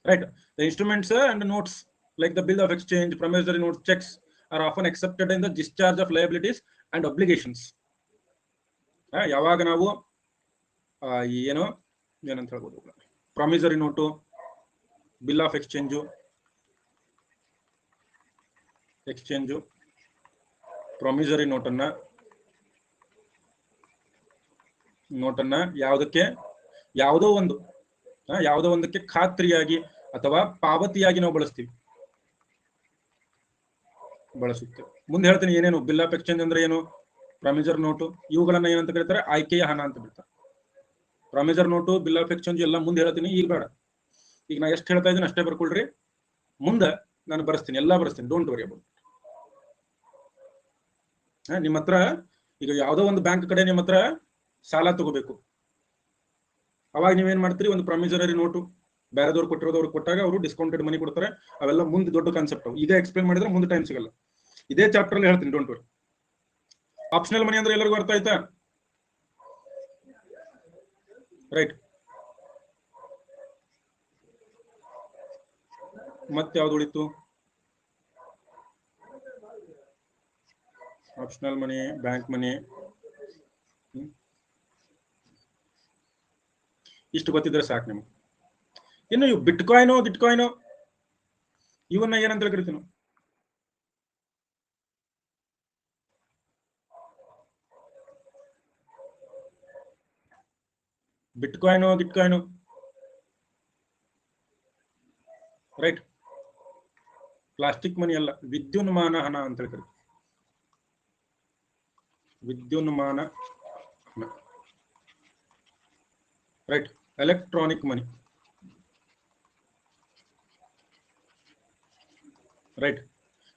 Right? The instruments and notes like the bill of exchange, promissory notes, cheques R often accepted in the discharge of liabilities and obligations. ಯಾವಾಗ ನಾವು ಏನೋ ಏನಂತ ಹೇಳ್ಬೋದು, promissory note, bill of exchange, promissory ನೋಟನ್ನ ಯಾವುದೋ ಒಂದಕ್ಕೆ ಖಾತ್ರಿಯಾಗಿ ಅಥವಾ ಪಾವತಿಯಾಗಿ ನಾವು ಬಳಸುತ್ತೇವೆ. ಮುಂದೆ ಹೇಳ್ತೀನಿ ಏನೇನು. ಬಿಲ್ ಆಫ್ ಎಕ್ಸ್ಚೇಂಜ್ ಅಂದ್ರೆ ಏನು, ಪ್ರಾಮಿಸರ್ ನೋಟು, ಇವುಗಳನ್ನ ಏನಂತ ಕರೀತಾರೆ, ಆಯ್ಕೆಯ ಹಣ ಅಂತ ಬಿಡ್ತಾರೆ. ಪ್ರಾಮಿಸರ್ ನೋಟು, ಬಿಲ್ ಆಫ್ ಎಕ್ಸ್ಚೇಂಜ್ ಎಲ್ಲ ಮುಂದೆ ಹೇಳ್ತೀನಿ, ಈಗ ಬೇಡ. ಈಗ ನಾ ಎಷ್ಟು ಹೇಳ್ತಾ ಇದ್ದೀನಿ ಅಷ್ಟೇ ಬರ್ಕೊಳ್ರಿ. ಮುಂದೆ ನಾನು ಬರೆಸ್ತೀನಿ, ಎಲ್ಲ ಬರೆಸ್ತೀನಿ, ಡೋಂಟ್ ವರಿ ಅಬೌಟ್. ನಿಮ್ಮ ಹತ್ರ ಈಗ ಯಾವುದೋ ಒಂದು ಬ್ಯಾಂಕ್ ಕಡೆ ನಿಮ್ಮ ಹತ್ರ ಸಾಲ ತಗೋಬೇಕು. ಅವಾಗ ನೀವೇನ್ ಮಾಡ್ತೀರಿ, ಒಂದು ಪ್ರಾಮಿಸರಿ ನೋಟು ಬೇರೆದವ್ರು ಕೊಟ್ಟಿರೋದವ್ರು ಕೊಟ್ಟಾಗ ಅವರು ಡಿಸ್ಕೌಂಟೆಡ್ ಮನಿ ಕೊಡ್ತಾರೆ. ಅವೆಲ್ಲ ಮುಂದೆ ದೊಡ್ಡ ಕಾನ್ಸೆಪ್ಟ್. ಈಗ ಎಕ್ಸ್ಪ್ಲೇನ್ ಮಾಡಿದ್ರೆ ಮುಂದೆ ಟೈಮ್ ಸಿಗಲ್ಲ. ಇದೇ ಚಾಪ್ಟರ್ ಅಲ್ಲಿ ಹೇಳ್ತೀನಿ, ಡೋಂಟ್ ವರಿ. ಆಪ್ಷನಲ್ ಮನಿ ಅಂದ್ರೆ ಎಲ್ಲರಿಗೂ ಅರ್ಥ ಆಯ್ತಾ? ರೈಟ್. ಮತ್ತೆ ಯಾವ್ದು ಉಳಿತು? ಆಪ್ಷನಲ್ ಮನಿ, ಬ್ಯಾಂಕ್ ಮನಿ, ಇಷ್ಟು ಗೊತ್ತಿದ್ರೆ ಸಾಕು ನಿಮ್ಗೆ. ಇನ್ನು ಇವು ಬಿಟ್ಕಾಯಿನೋ ಇವನ್ನ ಏನಂತ ಕರಿತೀವಿ ನಾವು? ಬಿಟ್ಕಾಯಿನೋ ರೈಟ್? ಪ್ಲಾಸ್ಟಿಕ್ ಮನಿ ಅಲ್ಲ, ವಿದ್ಯುನ್ಮಾನ ಹಣ ಅಂತ ಕರಿತೀವಿ. ವಿದ್ಯುನ್ಮಾನ ಹಣ, ರೈಟ್? ಎಲೆಕ್ಟ್ರಾನಿಕ್ ಮನಿ, ರೈಟ್?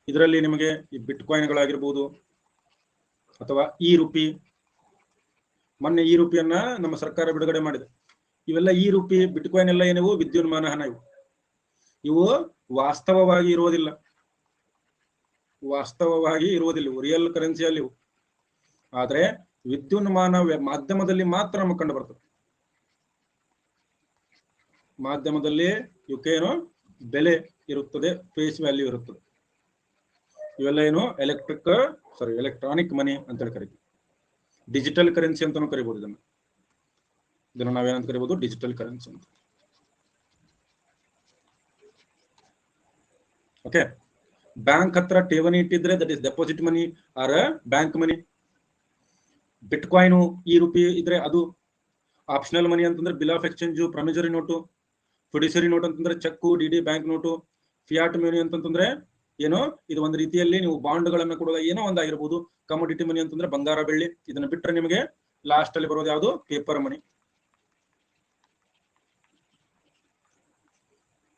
ಇದರಲ್ಲಿ ನಿಮಗೆ ಈ ಬಿಟ್ಕಾಯಿನ್ಗಳಾಗಿರ್ಬೋದು ಅಥವಾ ಈ ರೂಪಿ, ಮೊನ್ನೆ ಈ ರೂಪಿಯನ್ನ ನಮ್ಮ ಸರ್ಕಾರ ಬಿಡುಗಡೆ ಮಾಡಿದೆ. ಇವೆಲ್ಲ ಈ ರೂಪಿ, ಬಿಟ್ಕಾಯಿನ್ ಎಲ್ಲ ಏನಿವು ವಿದ್ಯುನ್ಮಾನ ಹಣ. ಇವು ವಾಸ್ತವವಾಗಿ ಇರುವುದಿಲ್ಲ, ರಿಯಲ್ ಕರೆನ್ಸಿಯಲ್ಲಿ ಇವು. ಆದ್ರೆ ವಿದ್ಯುನ್ಮಾನ ಮಾಧ್ಯಮದಲ್ಲಿ ಮಾತ್ರ ನಮಗೆ ಕಂಡು ಬರ್ತದೆ. ಮಾಧ್ಯಮದಲ್ಲಿ ಇವಕ್ಕೇನು ಬೆಲೆ ಇರುತ್ತದೆ, ಫೇಸ್ ವ್ಯಾಲ್ಯೂ ಇರುತ್ತದೆ. ಇವೆಲ್ಲ ಏನು ಎಲೆಕ್ಟ್ರಾನಿಕ್ ಮನಿ ಅಂತ ಹೇಳಿ ಕರಿತೀವಿ. ಡಿಜಿಟಲ್ ಕರೆನ್ಸಿ ಅಂತಾನು ಕರಿಬಹುದು ಇದನ್ನ ನಾವೇನಂತ ಕರಿಬಹುದು, ಡಿಜಿಟಲ್ ಕರೆನ್ಸಿ ಅಂತ. ಓಕೆ, ಬ್ಯಾಂಕ್ ಹತ್ರ ಠೇವಣಿ ಇಟ್ಟಿದ್ರೆ that is deposit money or bank money. Bitcoin, e rupee ಇದ್ರೆ ಅದು ಆಪ್ಷನಲ್ ಮನಿ ಅಂತಂದ್ರೆ bill of exchange, promissory note, fiduciary note ಅಂತಂದ್ರೆ cheque, DD, bank note. Fiat money ಅಂತಂದ್ರೆ ಏನೋ ಇದು ಒಂದು ರೀತಿಯಲ್ಲಿ ನೀವು ಬಾಂಡ್ಗಳನ್ನು ಕೊಡುವ ಏನೋ ಒಂದಾಗಿರ್ಬೋದು. ಕಮೋಡಿಟಿ ಮನಿ ಅಂತಂದ್ರೆ ಬಂಗಾರ ಬೆಳ್ಳಿ. ಇದನ್ನ ಬಿಟ್ಟರೆ ನಿಮಗೆ ಲಾಸ್ಟ್ ಅಲ್ಲಿ ಬರೋದು ಯಾವುದು? Paper money.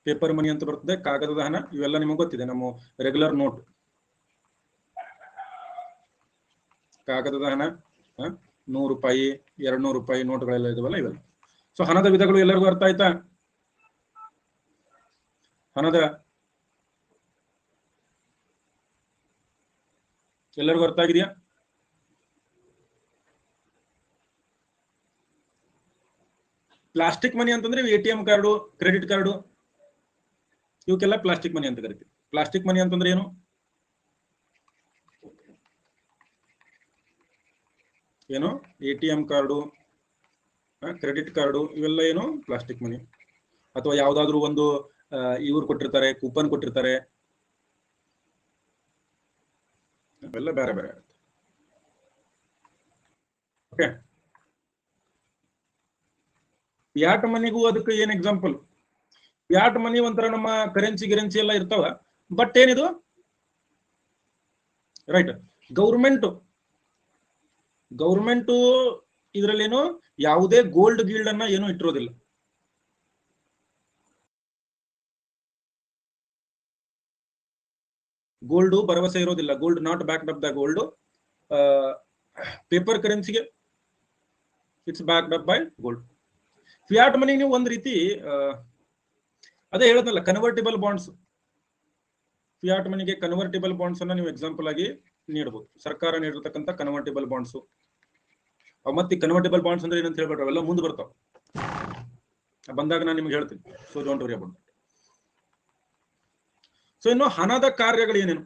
ಪೇಪರ್ ಮನಿ ಅಂತ ಬರ್ತದೆ, ಕಾಗದದ ಹಣ. ಇವೆಲ್ಲ ನಿಮಗೆ ಗೊತ್ತಿದೆ, ನಮ್ಮ ರೆಗ್ಯುಲರ್ ನೋಟ್, ಕಾಗದದ ಹಣ, 100 ರೂಪಾಯಿ 200 ರೂಪಾಯಿ ನೋಟ್ಗಳೆಲ್ಲ ಇದಾವಲ್ಲ, ಇವೆಲ್ಲ. ಸೊ ಹಣದ ವಿಧಗಳು ಎಲ್ಲರಿಗೂ ಅರ್ಥ ಆಯ್ತಾ? ಹಣದ ಎಲ್ಲರಿಗೂ ಅರ್ಥ ಆಗಿದೆಯಾ? ಪ್ಲಾಸ್ಟಿಕ್ ಮನಿ ಅಂತಂದ್ರೆ ATM ಕಾರ್ಡು, ಕ್ರೆಡಿಟ್ ಕಾರ್ಡು, ಇವಕ್ಕೆಲ್ಲ ಪ್ಲಾಸ್ಟಿಕ್ ಮನಿ ಅಂತ ಕರಿತೀವಿ. ಪ್ಲಾಸ್ಟಿಕ್ ಮನಿ ಅಂತಂದ್ರೆ ಏನು? ಏನು? ATM ಕಾರ್ಡು, ಕ್ರೆಡಿಟ್ ಕಾರ್ಡು, ಇವೆಲ್ಲ ಏನು? ಪ್ಲಾಸ್ಟಿಕ್ ಮನಿ. ಅಥವಾ ಯಾವ್ದಾದ್ರು ಒಂದು ಇವ್ರು ಕೊಟ್ಟಿರ್ತಾರೆ, ಕೂಪನ್ ಕೊಟ್ಟಿರ್ತಾರೆ, ಅವೆಲ್ಲ ಬೇರೆ ಬೇರೆ ಆಗುತ್ತೆ. ಓಕೆ, ಫಿಯಾಟ್ ಮನಿಗೂ ಅದಕ್ಕೆ ಏನ್ ಎಕ್ಸಾಂಪಲ್? ಫಿಯಾಟ್ ಮನಿ ಒಂಥರ ನಮ್ಮ ಕರೆನ್ಸಿ ಎಲ್ಲ ಇರ್ತಾವ, ಬಟ್ ಏನಿದು? ರೈಟ್, ಗೌರ್ಮೆಂಟ್ ಇದ್ರಲ್ಲೇನು ಯಾವುದೇ ಗೋಲ್ಡ್ ಗೀಲ್ಡ್ ಅನ್ನ ಏನು ಇಟ್ಟಿರೋದಿಲ್ಲ. ಗೋಲ್ಡ್ ಭರವಸೆ ಇರೋದಿಲ್ಲ. Gold not backed up the gold. Paper ಕರೆನ್ಸಿಗೆ it's backed up by gold. Fiat money ನೀವು ಒಂದ್ ರೀತಿ ಅದೇ ಹೇಳದ್ನಲ್ಲ, ಕನ್ವರ್ಟಿಬಲ್ ಬಾಂಡ್ಸ್. ಫಿಯಾಟ್ ಮನಿಗೆ ಕನ್ವರ್ಟಿಬಲ್ ಬಾಂಡ್ಸ್ ಅನ್ನ ನೀವು ಎಕ್ಸಾಂಪಲ್ ಆಗಿ ನೀಡಬಹುದು. ಸರ್ಕಾರ ನೀಡಿರ್ತಕ್ಕಂಥ ಕನ್ವರ್ಟಿಬಲ್ ಬಾಂಡ್ಸ್. ಮತ್ತೆ ಕನ್ವರ್ಟಿಬಲ್ ಬಾಂಡ್ಸ್ ಅಂದ್ರೆ ಏನಂತ ಹೇಳ್ಬೇಡ್ರಿ, ಅವೆಲ್ಲ ಮುಂದೆ ಬರ್ತಾವ, ಬಂದಾಗ ನಾನು ನಿಮ್ಗೆ ಹೇಳ್ತೀನಿ. So don't worry about. So ಇನ್ನು ಹಣದ ಕಾರ್ಯಗಳು ಏನೇನು?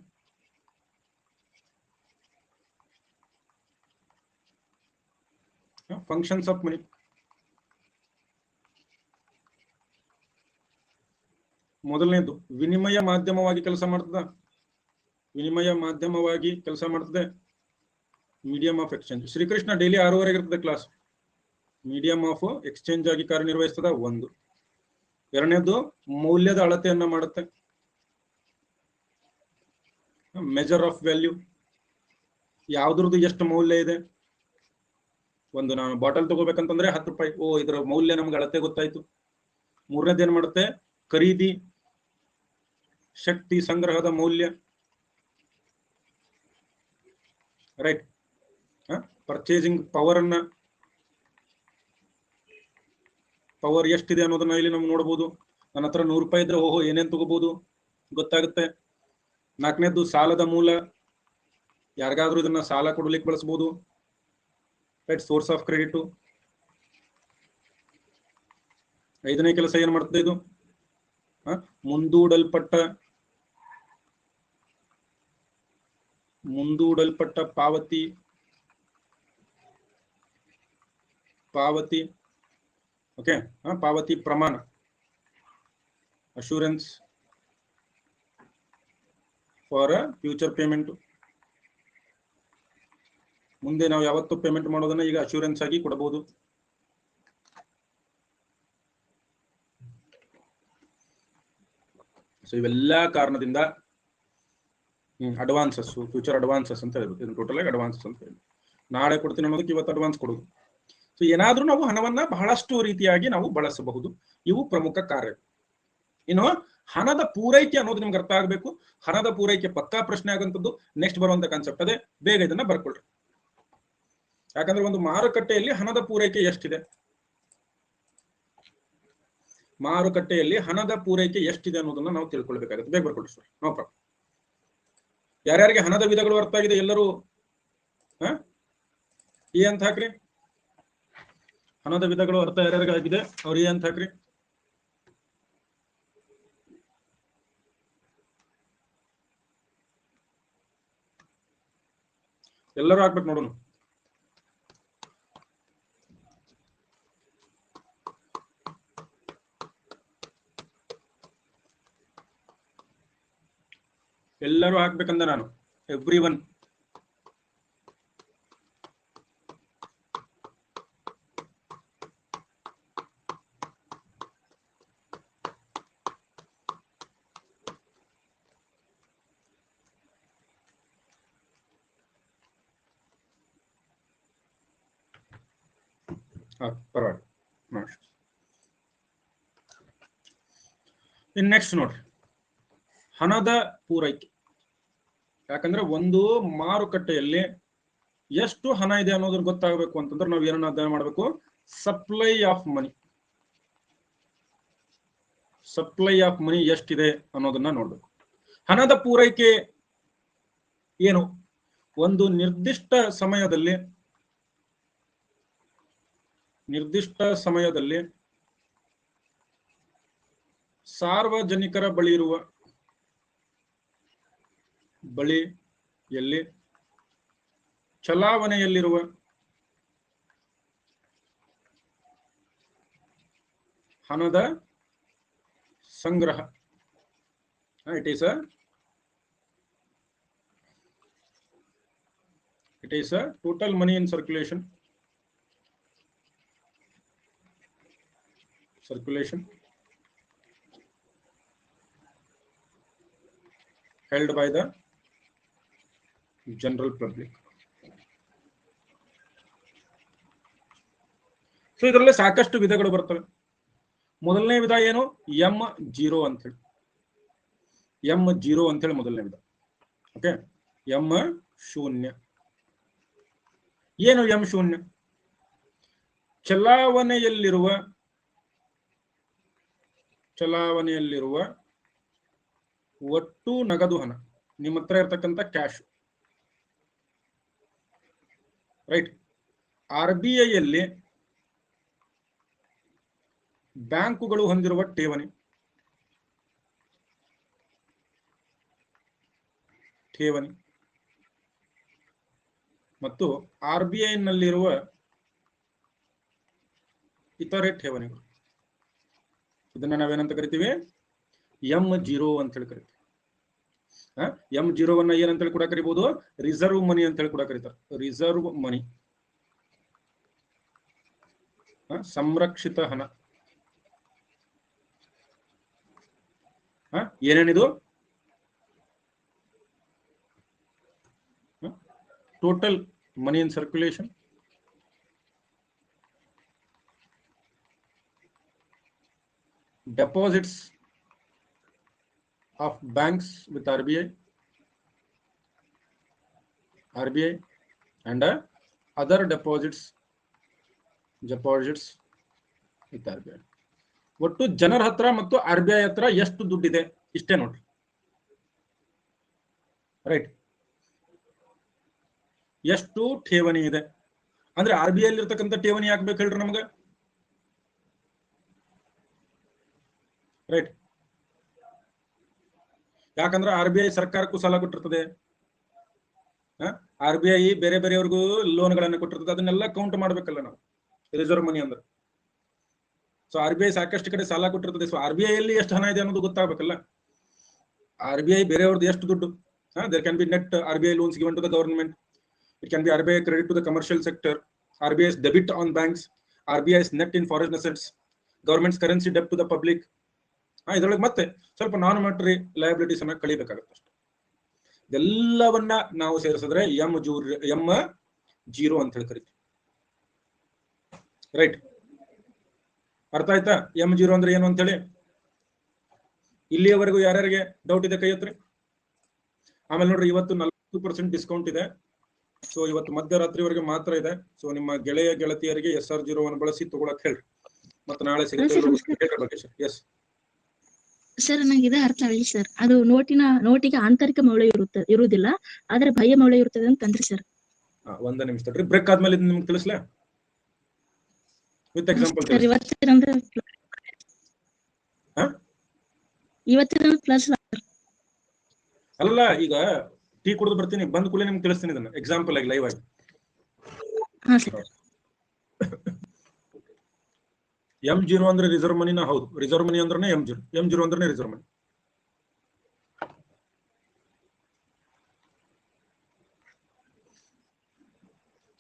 Functions of money. ಮೊದಲನೇದು ವಿನಿಮಯ ಮಾಧ್ಯಮವಾಗಿ ಕೆಲಸ ಮಾಡ್ತದ. ವಿನಿಮಯ ಮಾಧ್ಯಮವಾಗಿ ಕೆಲಸ ಮಾಡ್ತದೆ. Medium of exchange. Shrikrishna daily 6:30 ಇರ್ತದೆ ಕ್ಲಾಸ್. ಮೀಡಿಯಂ ಆಫ್ ಎಕ್ಸ್ಚೇಂಜ್ ಆಗಿ ಕಾರ್ಯನಿರ್ವಹಿಸ್ತದ ಒಂದು. ಎರಡನೇದು ಮೌಲ್ಯದ ಅಳತೆಯನ್ನ ಮಾಡುತ್ತೆ. Measure of value. ಯಾವ್ದ್ರದ್ದು ಎಷ್ಟು ಮೌಲ್ಯ ಇದೆ. ಒಂದು ನಾನು ಬಾಟಲ್ ತಗೋಬೇಕಂತಂದ್ರೆ 10 ರೂಪಾಯಿ. ಓ, ಇದರ ಮೌಲ್ಯ ನಮ್ಗೆ ಅಳತೆ ಗೊತ್ತಾಯ್ತು. ಮೂರನೇದು ಏನ್ ಮಾಡುತ್ತೆ? ಖರೀದಿ ಶಕ್ತಿ, ಸಂಗ್ರಹದ ಮೌಲ್ಯ. ರೈಟ್. ಪರ್ಚೇಸಿಂಗ್ ಪವರ್ ಅನ್ನ, ಪವರ್ ಎಷ್ಟಿದೆ ಅನ್ನೋದನ್ನ ಇಲ್ಲಿ ನಾವು ನೋಡಬಹುದು. ನನ್ನ ಹತ್ರ 100 ರೂಪಾಯಿ ಇದ್ರೆ ಓಹೋ ಏನೇನ್ ತಗೋಬಹುದು ಗೊತ್ತಾಗುತ್ತೆ. ನಾಲ್ಕನೇದು ಸಾಲದ ಮೂಲ. ಯಾರಿಗಾದ್ರೂ ಇದನ್ನ ಸಾಲ ಕೊಡ್ಲಿಕ್ಕೆ ಬಳಸಬಹುದು. Right, source of credit. ಐದನೇ ಕೆಲಸ ಏನ್ ಮಾಡ್ತದೆ ಇದು? ಮುಂದೂಡಲ್ಪಟ್ಟ ಪಾವತಿ. ಓಕೆ, ಪಾವತಿ ಪ್ರಮಾಣ, ಅಶೂರೆನ್ಸ್ ಫಾರ್ ಫ್ಯೂಚರ್ ಪೇಮೆಂಟ್. ಮುಂದೆ ನಾವು ಯಾವತ್ತು ಪೇಮೆಂಟ್ ಮಾಡೋದನ್ನ ಈಗ ಅಶೂರೆನ್ಸ್ ಆಗಿ ಕೊಡಬಹುದು. ಸೊ ಇವೆಲ್ಲ ಕಾರಣದಿಂದ ಅಡ್ವಾನ್ಸಸ್, ಫ್ಯೂಚರ್ ಅಡ್ವಾನ್ಸಸ್ ಅಂತ ಹೇಳ್ಬೋದು. ಇದು ಟೋಟಲ್ ಆಗಿ ಅಡ್ವಾನ್ಸಸ್ ಅಂತ ಹೇಳಿ, ನಾಳೆ ಕೊಡ್ತೀನಿ ಅನ್ನೋದಕ್ಕೆ ಇವತ್ತು ಅಡ್ವಾನ್ಸ್ ಕೊಡೋದು. ಸೊ ಏನಾದ್ರೂ ನಾವು ಹಣವನ್ನ ಬಹಳಷ್ಟು ರೀತಿಯಾಗಿ ನಾವು ಬಳಸಬಹುದು. ಇವು ಪ್ರಮುಖ ಕಾರ್ಯ. ಇನ್ನು ಹಣದ ಪೂರೈಕೆ ಅನ್ನೋದು ನಿಮ್ಗೆ ಅರ್ಥ ಆಗ್ಬೇಕು. ಹಣದ ಪೂರೈಕೆ ಪಕ್ಕಾ ಪ್ರಶ್ನೆ ಆಗಂತದ್ದು. ನೆಕ್ಸ್ಟ್ ಬರುವಂತ ಕಾನ್ಸೆಪ್ಟ್ ಅದೇ. ಬೇಗ ಇದನ್ನ ಬರ್ಕೊಳ್ರಿ. ಯಾಕಂದ್ರೆ ಒಂದು ಮಾರುಕಟ್ಟೆಯಲ್ಲಿ ಹಣದ ಪೂರೈಕೆ ಎಷ್ಟಿದೆ, ಮಾರುಕಟ್ಟೆಯಲ್ಲಿ ಹಣದ ಪೂರೈಕೆ ಎಷ್ಟಿದೆ ಅನ್ನೋದನ್ನ ನಾವು ತಿಳ್ಕೊಳ್ಬೇಕಾಗುತ್ತೆ. ಬೇಗ ಬರ್ಕೊಳ್ರಿ ಸರ್, ನೋ ಪ್ರಾಬ್ಲಮ್. ಯಾರ್ಯಾರಿಗೆ ಹಣದ ವಿಧಗಳು ಅರ್ಥ ಆಗಿದೆ ಎಲ್ಲರೂ ಏ ಅಂತ ಹಾಕ್ರಿ. ಹಣದ ವಿಧಗಳು ಅರ್ಥ ಯಾರ್ಯಾರಿಗೆ ಆಗಿದೆ ಅವ್ರು ಏ ಅಂತ ಹಾಕ್ರಿ. ಎಲ್ಲರೂ ಹಾಕ್ಬೇಕು ನೋಡೋಣ. ಎಲ್ಲರೂ ಹಾಕ್ಬೇಕಂದ ನಾನು. Everyone. ಪರವಾಗಿಲ್ಲ. ಇನ್ ನೆಕ್ಸ್ಟ್ ನೋಡ್ರಿ, ಹಣದ ಪೂರೈಕೆ. ಯಾಕಂದ್ರೆ ಒಂದು ಮಾರುಕಟ್ಟೆಯಲ್ಲಿ ಎಷ್ಟು ಹಣ ಇದೆ ಅನ್ನೋದ್ರ ಗೊತ್ತಾಗಬೇಕು ಅಂತಂದ್ರೆ ನಾವು ಏನನ್ನ ಅಧ್ಯಯನ ಮಾಡಬೇಕು? Supply of money. Supply of money ಎಷ್ಟಿದೆ ಅನ್ನೋದನ್ನ ನೋಡ್ಬೇಕು. ಹಣದ ಪೂರೈಕೆ ಏನು? ಒಂದು ನಿರ್ದಿಷ್ಟ ಸಮಯದಲ್ಲಿ ಸಾರ್ವಜನಿಕರ ಬಳಿಯಲ್ಲಿ ಚಲಾವಣೆಯಲ್ಲಿರುವ ಹಣದ ಸಂಗ್ರಹ. It is a total money in circulation held by the general public. So ಇದರಲ್ಲಿ ಸಾಕಷ್ಟು ವಿಧಗಳು ಬರ್ತವೆ. ಮೊದಲನೇ ವಿಧ ಏನು? M0 ಅಂತ ಹೇಳಿ. M0 ಅಂತ ಹೇಳಿ ಮೊದಲನೇ ವಿಧ. ಓಕೆ, M0 ಏನು? M0 ಚಲಾವಣೆಯಲ್ಲಿರುವ ಒಟ್ಟು ನಗದು ಹಣ, ನಿಮ್ಮ ಹತ್ರ ಇರ್ತಕ್ಕಂಥ ಕ್ಯಾಶ್. ರೈಟ್. RBI ಯಲ್ಲಿ ಬ್ಯಾಂಕುಗಳು ಹೊಂದಿರುವ ಠೇವಣಿ ಮತ್ತು RBI ನಲ್ಲಿರುವ ಇತರೆ ಠೇವಣಿಗಳು. ಇದನ್ನ ನಾವೇನಂತ ಕರಿತೀವಿ? M0 ಅಂತ ಹೇಳಿ ಕರಿತೀವಿ. M0 ಏನಂತ ಹೇಳಿ ಕೂಡ ಕರಿಬಹುದು? ರಿಸರ್ವ್ ಮನಿ ಅಂತ ಹೇಳಿ ಕೂಡ ಕರೀತಾರೆ. ರಿಸರ್ವ್ ಮನಿ, ಸಂರಕ್ಷಿತ ಹಣ. ಏನೇನಿದು? Total money in circulation, deposits of banks with RBI and other deposits with RBI. ಒಟ್ಟು ಜನರ ಹತ್ರ ಮತ್ತು RBI ಹತ್ರ ಎಷ್ಟು ದುಡ್ಡಿದೆ ಇಷ್ಟೇ ನೋಡ್ರಿ. ರೈಟ್. ಎಷ್ಟು ಠೇವಣಿ ಇದೆ ಅಂದ್ರೆ RBI ಅಲ್ಲಿ ಇರ್ತಕ್ಕಂಥ ಠೇವಣಿ ಯಾಕೆ ಹೇಳ್ರಿ ನಮಗೆ? ರೈಟ್. ಯಾಕಂದ್ರೆ RBI ಸರ್ಕಾರಕ್ಕೂ ಸಾಲ ಕೊಟ್ಟಿರ್ತದೆ, RBI ಬೇರೆ ಬೇರೆಯವ್ರಿಗೂ ಲೋನ್ಗಳನ್ನ ಕೊಟ್ಟಿರ್ತದೆ. ಅದನ್ನೆಲ್ಲ ಕೌಂಟ್ ಮಾಡ್ಬೇಕಲ್ಲ ನಾವು, ರಿಸರ್ವ್ ಮನಿ ಅಂದ್ರೆ. ಸೊ RBI ಸಾಕಷ್ಟು ಕಡೆ ಸಾಲ ಕೊಟ್ಟಿರ್ತದೆ. ಸೊ RBI ಅಲ್ಲಿ ಎಷ್ಟು ಹಣ ಇದೆ ಅನ್ನೋದು ಗೊತ್ತಾಗಬೇಕಲ್ಲ. RBI ಬೇರೆಯವ್ರದ್ದು ಎಷ್ಟು ದುಡ್ಡು. There can be net RBI loans given to the government. It can be RBI credit to the commercial sector, RBI's debit on banks, RBI's net in foreign assets, government's currency debt to the public. ಇದರೊಳಗೆ ಮತ್ತೆ ಸ್ವಲ್ಪ ನಾನ್ monetary liabilities ಅನ್ನ ಕಳಿಬೇಕಾಗುತ್ತೆ ಅಷ್ಟೇ. ಇದೆಲ್ಲವನ್ನ ನಾವು ಸೇರಿಸಿದ್ರೆ M0 ಅಂತ ಹೇಳಿ ಕರಿತೀವಿ. ರೈಟ್. ಅರ್ಥ ಆಯ್ತಾ? M0 ಅಂದ್ರೆ ಏನು ಅಂತೇಳಿ? ಇಲ್ಲಿಯವರೆಗೂ ಯಾರ್ಯಾರಿಗೆ ಡೌಟ್ ಇದೆ ಕೈ ಹತ್ರಿ. ಆಮೇಲೆ ನೋಡ್ರಿ, ಇವತ್ತು 40% ಡಿಸ್ಕೌಂಟ್ ಇದೆ. ಸೊ ಇವತ್ತು ಮಧ್ಯರಾತ್ರಿವರೆಗೆ ಮಾತ್ರ ಇದೆ. ಸೊ ನಿಮ್ಮ ಗೆಳತಿಯರಿಗೆ SR01 ಬಳಸಿ ತಗೊಳಕ್ ಹೇಳ್ರಿ. ಮತ್ತೆ ನಾಳೆ ಸಿಗುತ್ತೆ. ಎಸ್ ಸರ್, ನಂಗೆ ಇದು ಅರ್ಥ ಆಗಲಿ ಸರ್. ಅದು ನೋಟಿಗೆ ಆಂತರಿಕ ಮೌಲ್ಯ ಇರುವುದಿಲ್ಲ, ಆದ್ರೆ ಬಾಹ್ಯ ಮೌಲ್ಯ ಇರುತ್ತದೆ ಅಂತಂದ್ರಿ ಸರ್. ಒಂದ ನಿಮಿಷ ತಡ್ರಿ, ಬ್ರೇಕ್ ಆದ್ಮೇಲೆ ನಿಮ್ಗೆ ತಿಳಿಸ್ಲಾ ವಿತ್ ಎಕ್ಸಾಂಪಲ್. ಇವತ್ತಿನ ಕ್ಲಾಸ್ ಅಲ್ಲ, ಈಗ ಟೀ ಕುಡಿದು ಬರ್ತೀನಿ, ಬಂದ ಕೂಡಲೇ ನಿಮ್ಗೆ ತಿಳಿಸ್ತೀನಿ ಇದನ್ನ ಎಕ್ಸಾಂಪಲ್ ಆಗಿ ಲೈವ್ ಆಗಿ. M0 ಅಂದ್ರೆ ರಿಸರ್ವ್ ಮನಿನ? ಹೌದು, ರಿಸರ್ವ್ ಮನಿ ಅಂದ್ರೆ M0 ಅಂದ್ರೆ ರಿಸರ್ವ್ ಮನಿ.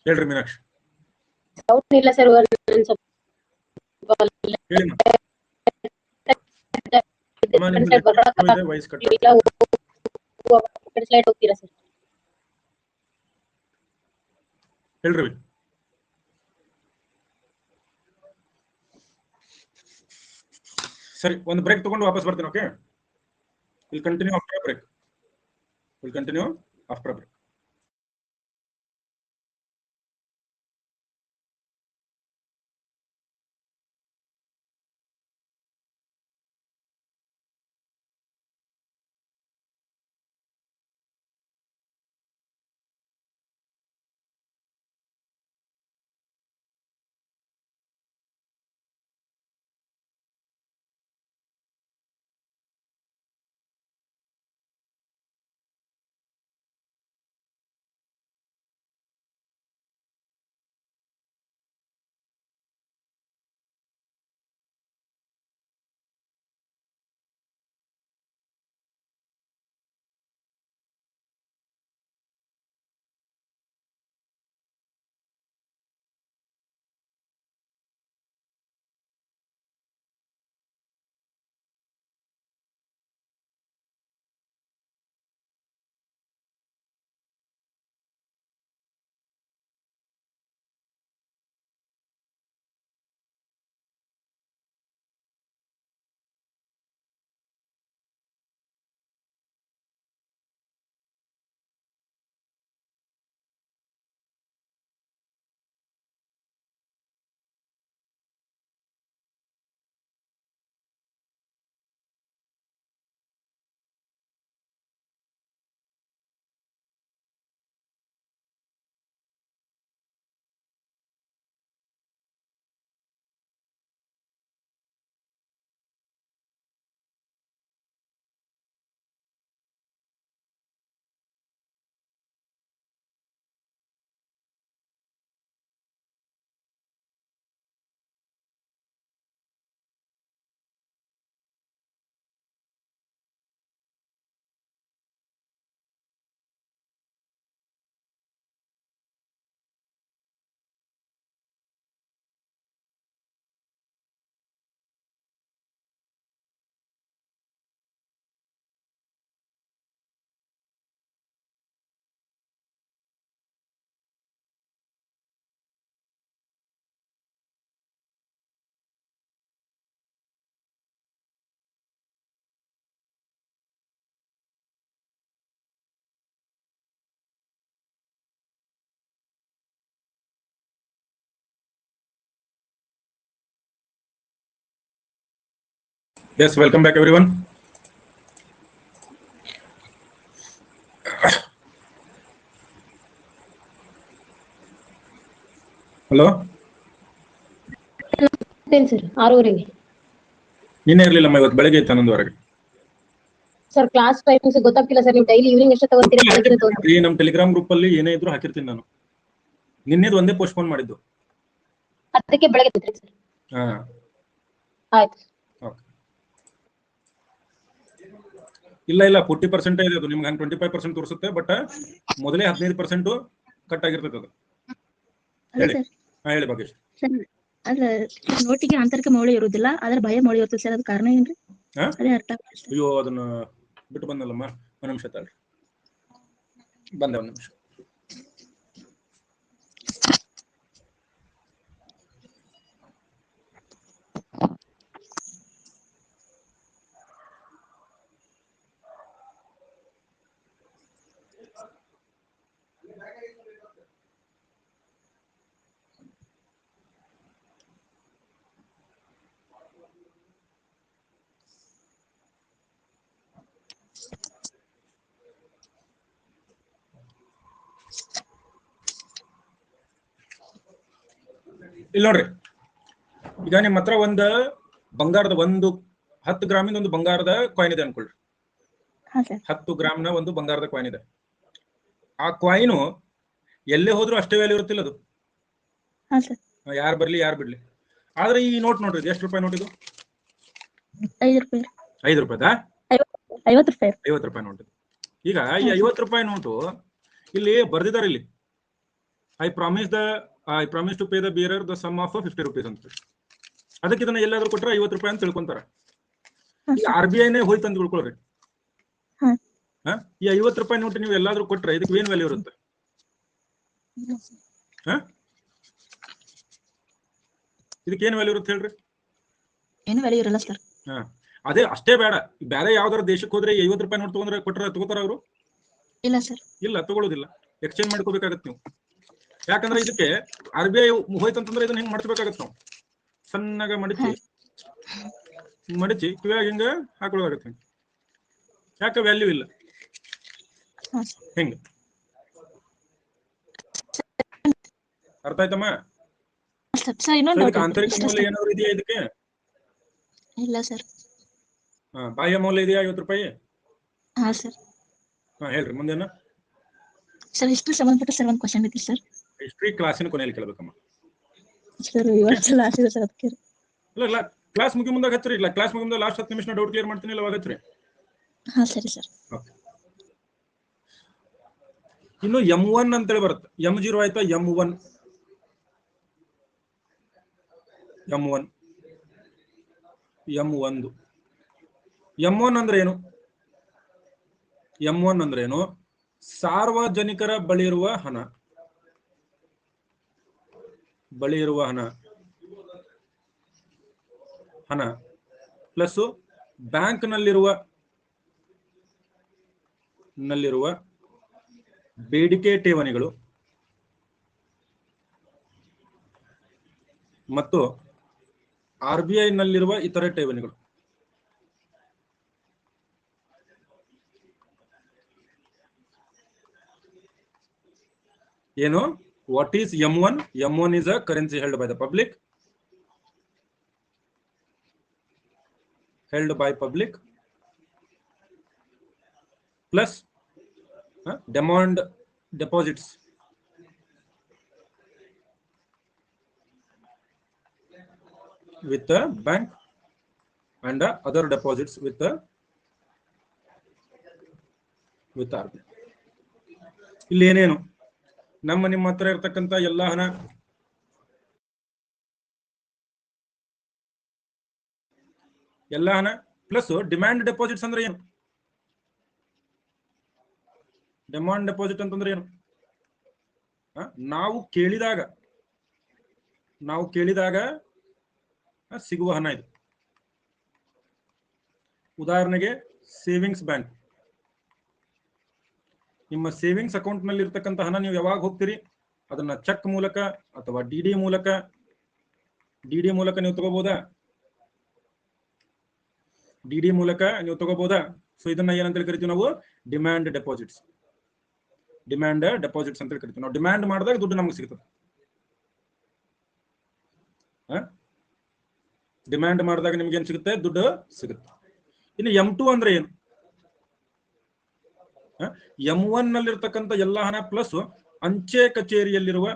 ಹೇಳ್ರಿ ಮೀನಾಕ್ಷಿ. ಇಲ್ಲ ಸರ್, ವಾಯ್ಸ್ ಕಟ್. ಹೇಳ್ರಿ. ಸರಿ, ಒಂದು ಬ್ರೇಕ್ ತಗೊಂಡು ವಾಪಸ್ ಬರ್ತೀನಿ. Okay, will continue after break. Yes, welcome back everyone. Hello, sir 6:30ಗೆ. ನಿನ್ನೆ ಇರ್ಲಿಲ್ಲಮ್ಮ, ಇವತ್ತು ಬೆಳಗ್ಗೆ ಇತ್ತು 11:00ವರೆಗೆ. ಸರ್ ಕ್ಲಾಸ್ ಟೈಮಿಂಗ್ಸ್ ಗೊತ್ತಾಗ್ತಿಲ್ಲ ಸರ್. ನೀವು ಡೈಲಿ ಈವ್ನಿಂಗ್ ಎಷ್ಟು ತಗೊಂತೀರಾ? ಬೆಳಗ್ಗೆ ತಗೊಂತೀರಾ? ನಮ್ಮ ಟೆಲಿಗ್ರಾಮ್ ಗ್ರೂಪ್ ಅಲ್ಲಿ ಏನೇ ಇದ್ರು ಹಾಕಿರ್ತೀನಿ ನಾನು. ನಿನ್ನೆದು ಒಂದೇ ಪೋಸ್ಟ್ಪೋನ್ ಮಾಡಿದ್ದು, ಅದಕ್ಕೆ ಬೆಳಗ್ಗೆ ತಗೊಂತೀರಿ ಸರ್. ಹಾ ಆಯ್ತು. ಓಕೆ. ಇಲ್ಲ 40% ಇದೆ ಅದು. ನಿಮ್ಗೆ ಹಂಗೆ 25% ತೋರಿಸುತ್ತೆ, ಬಟ್ ಮೊದಲೇ 15% ಕಟ್ ಆಗಿರ್ತದೆ ಅದು. ಅಲ್ಲ ಹೇಳಿ. ಸರ್, ಹೇಳಿ ಭಾಗ್ಯಶ್ರೀ. ಸರ್ ಅದ್ರ ನೋಟಿಗೆ ಆಂತರಿಕ ಮೌಲ್ಯ ಇರುವುದಿಲ್ಲ, ಆದ್ರೆ ಭಯ ಮೌಲ್ಯ ಇರ್ತದೆ ಸರ್. ಅದ್ ಕಾರಣ ಏನ್ರಿ? ಹಾ? ಅದೇ ಅರ್ಥ ಆಗ್ತಿಲ್ಲ ಸರ್. ಅಯ್ಯೋ, ಅದನ್ನ ಬಿಟ್ಟು ಬಂದಲ್ಲಮ್ಮ. ಒಂದು ನಿಮಿಷ ತಾಳ್ರಿ, ಬಂದೆ, ಒಂದು ನಿಮಿಷ. ಇಲ್ಲಿ ನೋಡ್ರಿ, ಈಗ ನಿಮ್ಮ ಹತ್ರ ಒಂದು ಬಂಗಾರದ 10 ಗ್ರಾಮಿಂದ ಒಂದು ಬಂಗಾರದ ಕಾಯಿನ್ ಇದೆ ಅನ್ಕೊಳ್ರಿ. ಹಾ ಸರ್. 10 ಗ್ರಾಮ್ನ ಒಂದು ಬಂಗಾರದ ಕಾಯಿನ್ ಇದೆ. ಆ ಕಾಯಿನು ಎಲ್ಲೇ ಹೋದ್ರೂ ಅಷ್ಟೇ ವ್ಯಾಲ್ಯೂ ಇರುತ್ತಿಲ್ಲ ಅದು. ಹಾ ಸರ್. ಯಾರು ಬರ್ಲಿ ಯಾರು ಬಿಡ್ಲಿ. ಆದ್ರೆ ಈ ನೋಟ್ ನೋಡ್ರಿ, ಎಷ್ಟು ರೂಪಾಯಿ ನೋಟ್ ಇದು? 5 ರೂಪಾಯಿ. 5 ರೂಪಾಯಿದಾ? 50 ರೂಪಾಯಿ. 50 ರೂಪಾಯಿ ನೋಟ್. ಈಗ ಈ 50 ರೂಪಾಯಿ ನೋಟು ಇಲ್ಲಿ ಬರ್ದಿದ್ದಾರೆ. ಇಲ್ಲಿ I promise to pay the bearer the sum of 50 rupees ಅಂತ. ಅದಕ್ಕೆ ಇದನ್ನ ಎಲ್ಲಾದ್ರೂ ಕೊಟ್ರೆ 50 ರೂಪಾಯಿ ಅಂತ ತಿಳ್ಕೊಂತಾರ. ಈ RBI ನೇ ಹೋಯ್ತು ಅಂತ ತಿಳ್ಕೊಳ್ರಿ. ಈ 50 ರೂಪಾಯಿ ನೋಟ್ ನೀವು ಎಲ್ಲಾದ್ರೂ ಕೊಟ್ರೆ ಇದಕ್ಕೆ ಏನ್ ವ್ಯಾಲ್ಯೂ ಇರುತ್ತೆ? ಇದಕ್ಕೆ ಏನ್ ವ್ಯಾಲ್ಯೂ ಇರುತ್ತೆ ಹೇಳ್ರಿ? ಏನು ವ್ಯಾಲ್ಯೂ ಇರಲ್ಲ ಸರ್. ಅದೇ ಅಷ್ಟೇ ಬೇಡ, ಬೇರೆ ಯಾವ್ದಾರ ದೇಶಕ್ಕೆ ಹೋದ್ರೆ 50 ರೂಪಾಯಿ ನೋಟ್ ತಗೊಂಡ್ರೆ ತಗೋತಾರ ಅವರು? ಇಲ್ಲ ಸರ್. ಇಲ್ಲ, ತಗೊಳ್ಳೋದಿಲ್ಲ. ಎಕ್ಸ್ಚೇಂಜ್ ಮಾಡ್ಕೋಬೇಕಾಗತ್ತೆ ನೀವು. ಯಾಕಂದ್ರೆ ಇದಕ್ಕೆ RBI ಹೋಯ್ತಂತಂದ್ರೆ ಇದನ್ನ ಹಿಂಗ್ ಮಾಡಿಸ್ಬೇಕಾಗತ್ತೆ ನಾವು. ಸಣ್ಣಗ ಮಡಚಿ ಕಿವ್ಯಾಗ ಹಿಂಗ ಹಾಕೊಳ್ಳೋದಾಗತ್ತೆ. ಯಾಕೆ ವ್ಯಾಲ್ಯೂ ಇಲ್ಲ ಹೆಂಗ? ಅರ್ಥ ಆಯ್ತಮ್ಮ? ಆಂತರಿಕ ಮೌಲ್ಯ ಏನಾದ್ರು ಇದೆಯಾ ಇದಕ್ಕೆ? ಇಲ್ಲ ಸರ್. ಬಾಹ್ಯ ಮೌಲ್ಯ ಇದೆಯಾ 50 ರೂಪಾಯಿ? ಹಾ ಸರ್. ಹೇಳ್ರಿ ಮುಂದೇನು ಸರ್? ಹಿಸ್ಟ್ರಿ ಸಂಬಂಧಪಟ್ಟ ಸರ್ ಒಂದು ಕ್ವಶನ್ ಐತಿ ಸರ್. ಹಿಸ್ಟ್ರಿ ಕ್ಲಾಸಿನ ಕೊನೆಯಲ್ಲಿ ಕೇಳಬೇಕಮ್ಮ ಸರ್. ಇವತ್ತು ಲಾಸ್ಟ್ ಇದೆ ಸರ್, ಅದಕ್ಕೆ. ಇಲ್ಲ, ಕ್ಲಾಸ್ ಮುಗಿ ಮುಂದಾಗ ಹಚ್ಚ್ರಿ. ಇಲ್ಲ, ಕ್ಲಾಸ್ ಮುಗಿ ಮುಂದೆ ಲಾಸ್ಟ್ 10 ನಿಮಿಷ ಡೌಟ್ ಕ್ಲಿಯರ್ ಮಾಡ್ತೀನಿ. ಇಲ್ಲ, ಅವಾಗ ಹಚ್ಚ್ರಿ. ಹಾ ಸರಿ ಸರ್. ಇನ್ನು M1 ಅಂತೇಳಿ ಬರುತ್ತೆ. M0 ಆಯ್ತಾ? M1 ಅಂದ್ರೆ ಏನು? M1 ಅಂದ್ರೆ ಏನು? ಸಾರ್ವಜನಿಕರ ಬಳಿ ಇರುವ ಹಣ ಪ್ಲಸ್ ಬ್ಯಾಂಕ್ ನಲ್ಲಿರುವ ಬೇಡಿಕೆ ಠೇವಣಿಗಳು ಮತ್ತು RBI ನಲ್ಲಿರುವ ಇತರೆ ಠೇವಣಿಗಳು. ಏನು? What is M1? M1 is a currency held by the public. Plus demand deposits with the bank and other deposits with RBI. ಇಲ್ಲಿ ಏನೇನು ನಿಮ್ಮ ಹತ್ರ ಇರತಕ್ಕಂತ ಎಲ್ಲ ಹಣ ಪ್ಲಸ್ ಡಿಮ್ಯಾಂಡ್ ಡೆಪಾಸಿಟ್ಸ್ ಅಂದ್ರೆ ಏನು? ಡಿಮಾಂಡ್ ಡೆಪಾಸಿಟ್ ಅಂತಂದ್ರೆ ಏನು? ನಾವು ಕೇಳಿದಾಗ ಸಿಗುವ ಹಣ ಇದು. ಉದಾಹರಣೆಗೆ ಸೇವಿಂಗ್ಸ್ ಬ್ಯಾಂಕ್. ನಿಮ್ಮ ಸೇವಿಂಗ್ಸ್ ಅಕೌಂಟ್ ನಲ್ಲಿ ಇರ್ತಕ್ಕಂಥ ಹಣ ನೀವು ಯಾವಾಗ ಹೋಗ್ತೀರಿ? ಅದನ್ನ ಚೆಕ್ ಮೂಲಕ ಅಥವಾ ಡಿಡಿ ಮೂಲಕ ನೀವು ತಗೋಬಹುದಾ? ಡಿಡಿ ಮೂಲಕ ನೀವು ತಗೋಬಹುದಾ? ಸೊ ಇದನ್ನ ಏನಂತ ಕರಿತೀವಿ ನಾವು? ಡಿಮ್ಯಾಂಡ್ ಡೆಪಾಸಿಟ್ಸ್ ಅಂತ ಕರಿತೀವಿ. ನಾವು ಡಿಮ್ಯಾಂಡ್ ಮಾಡಿದಾಗ ದುಡ್ಡು ನಮ್ಗೆ ಸಿಗ್ತದೆ. ಡಿಮ್ಯಾಂಡ್ ಮಾಡಿದಾಗ ನಿಮ್ಗೆ ಏನ್ ಸಿಗುತ್ತೆ? ದುಡ್ಡು ಸಿಗುತ್ತೆ. ಇನ್ನು M2 ಅಂದ್ರೆ ಏನು? M1 ನಲ್ಲಿರ್ತಕ್ಕಂಥ ಎಲ್ಲ ಹಣ ಪ್ಲಸ್ ಅಂಚೆ ಕಚೇರಿಯಲ್ಲಿರುವ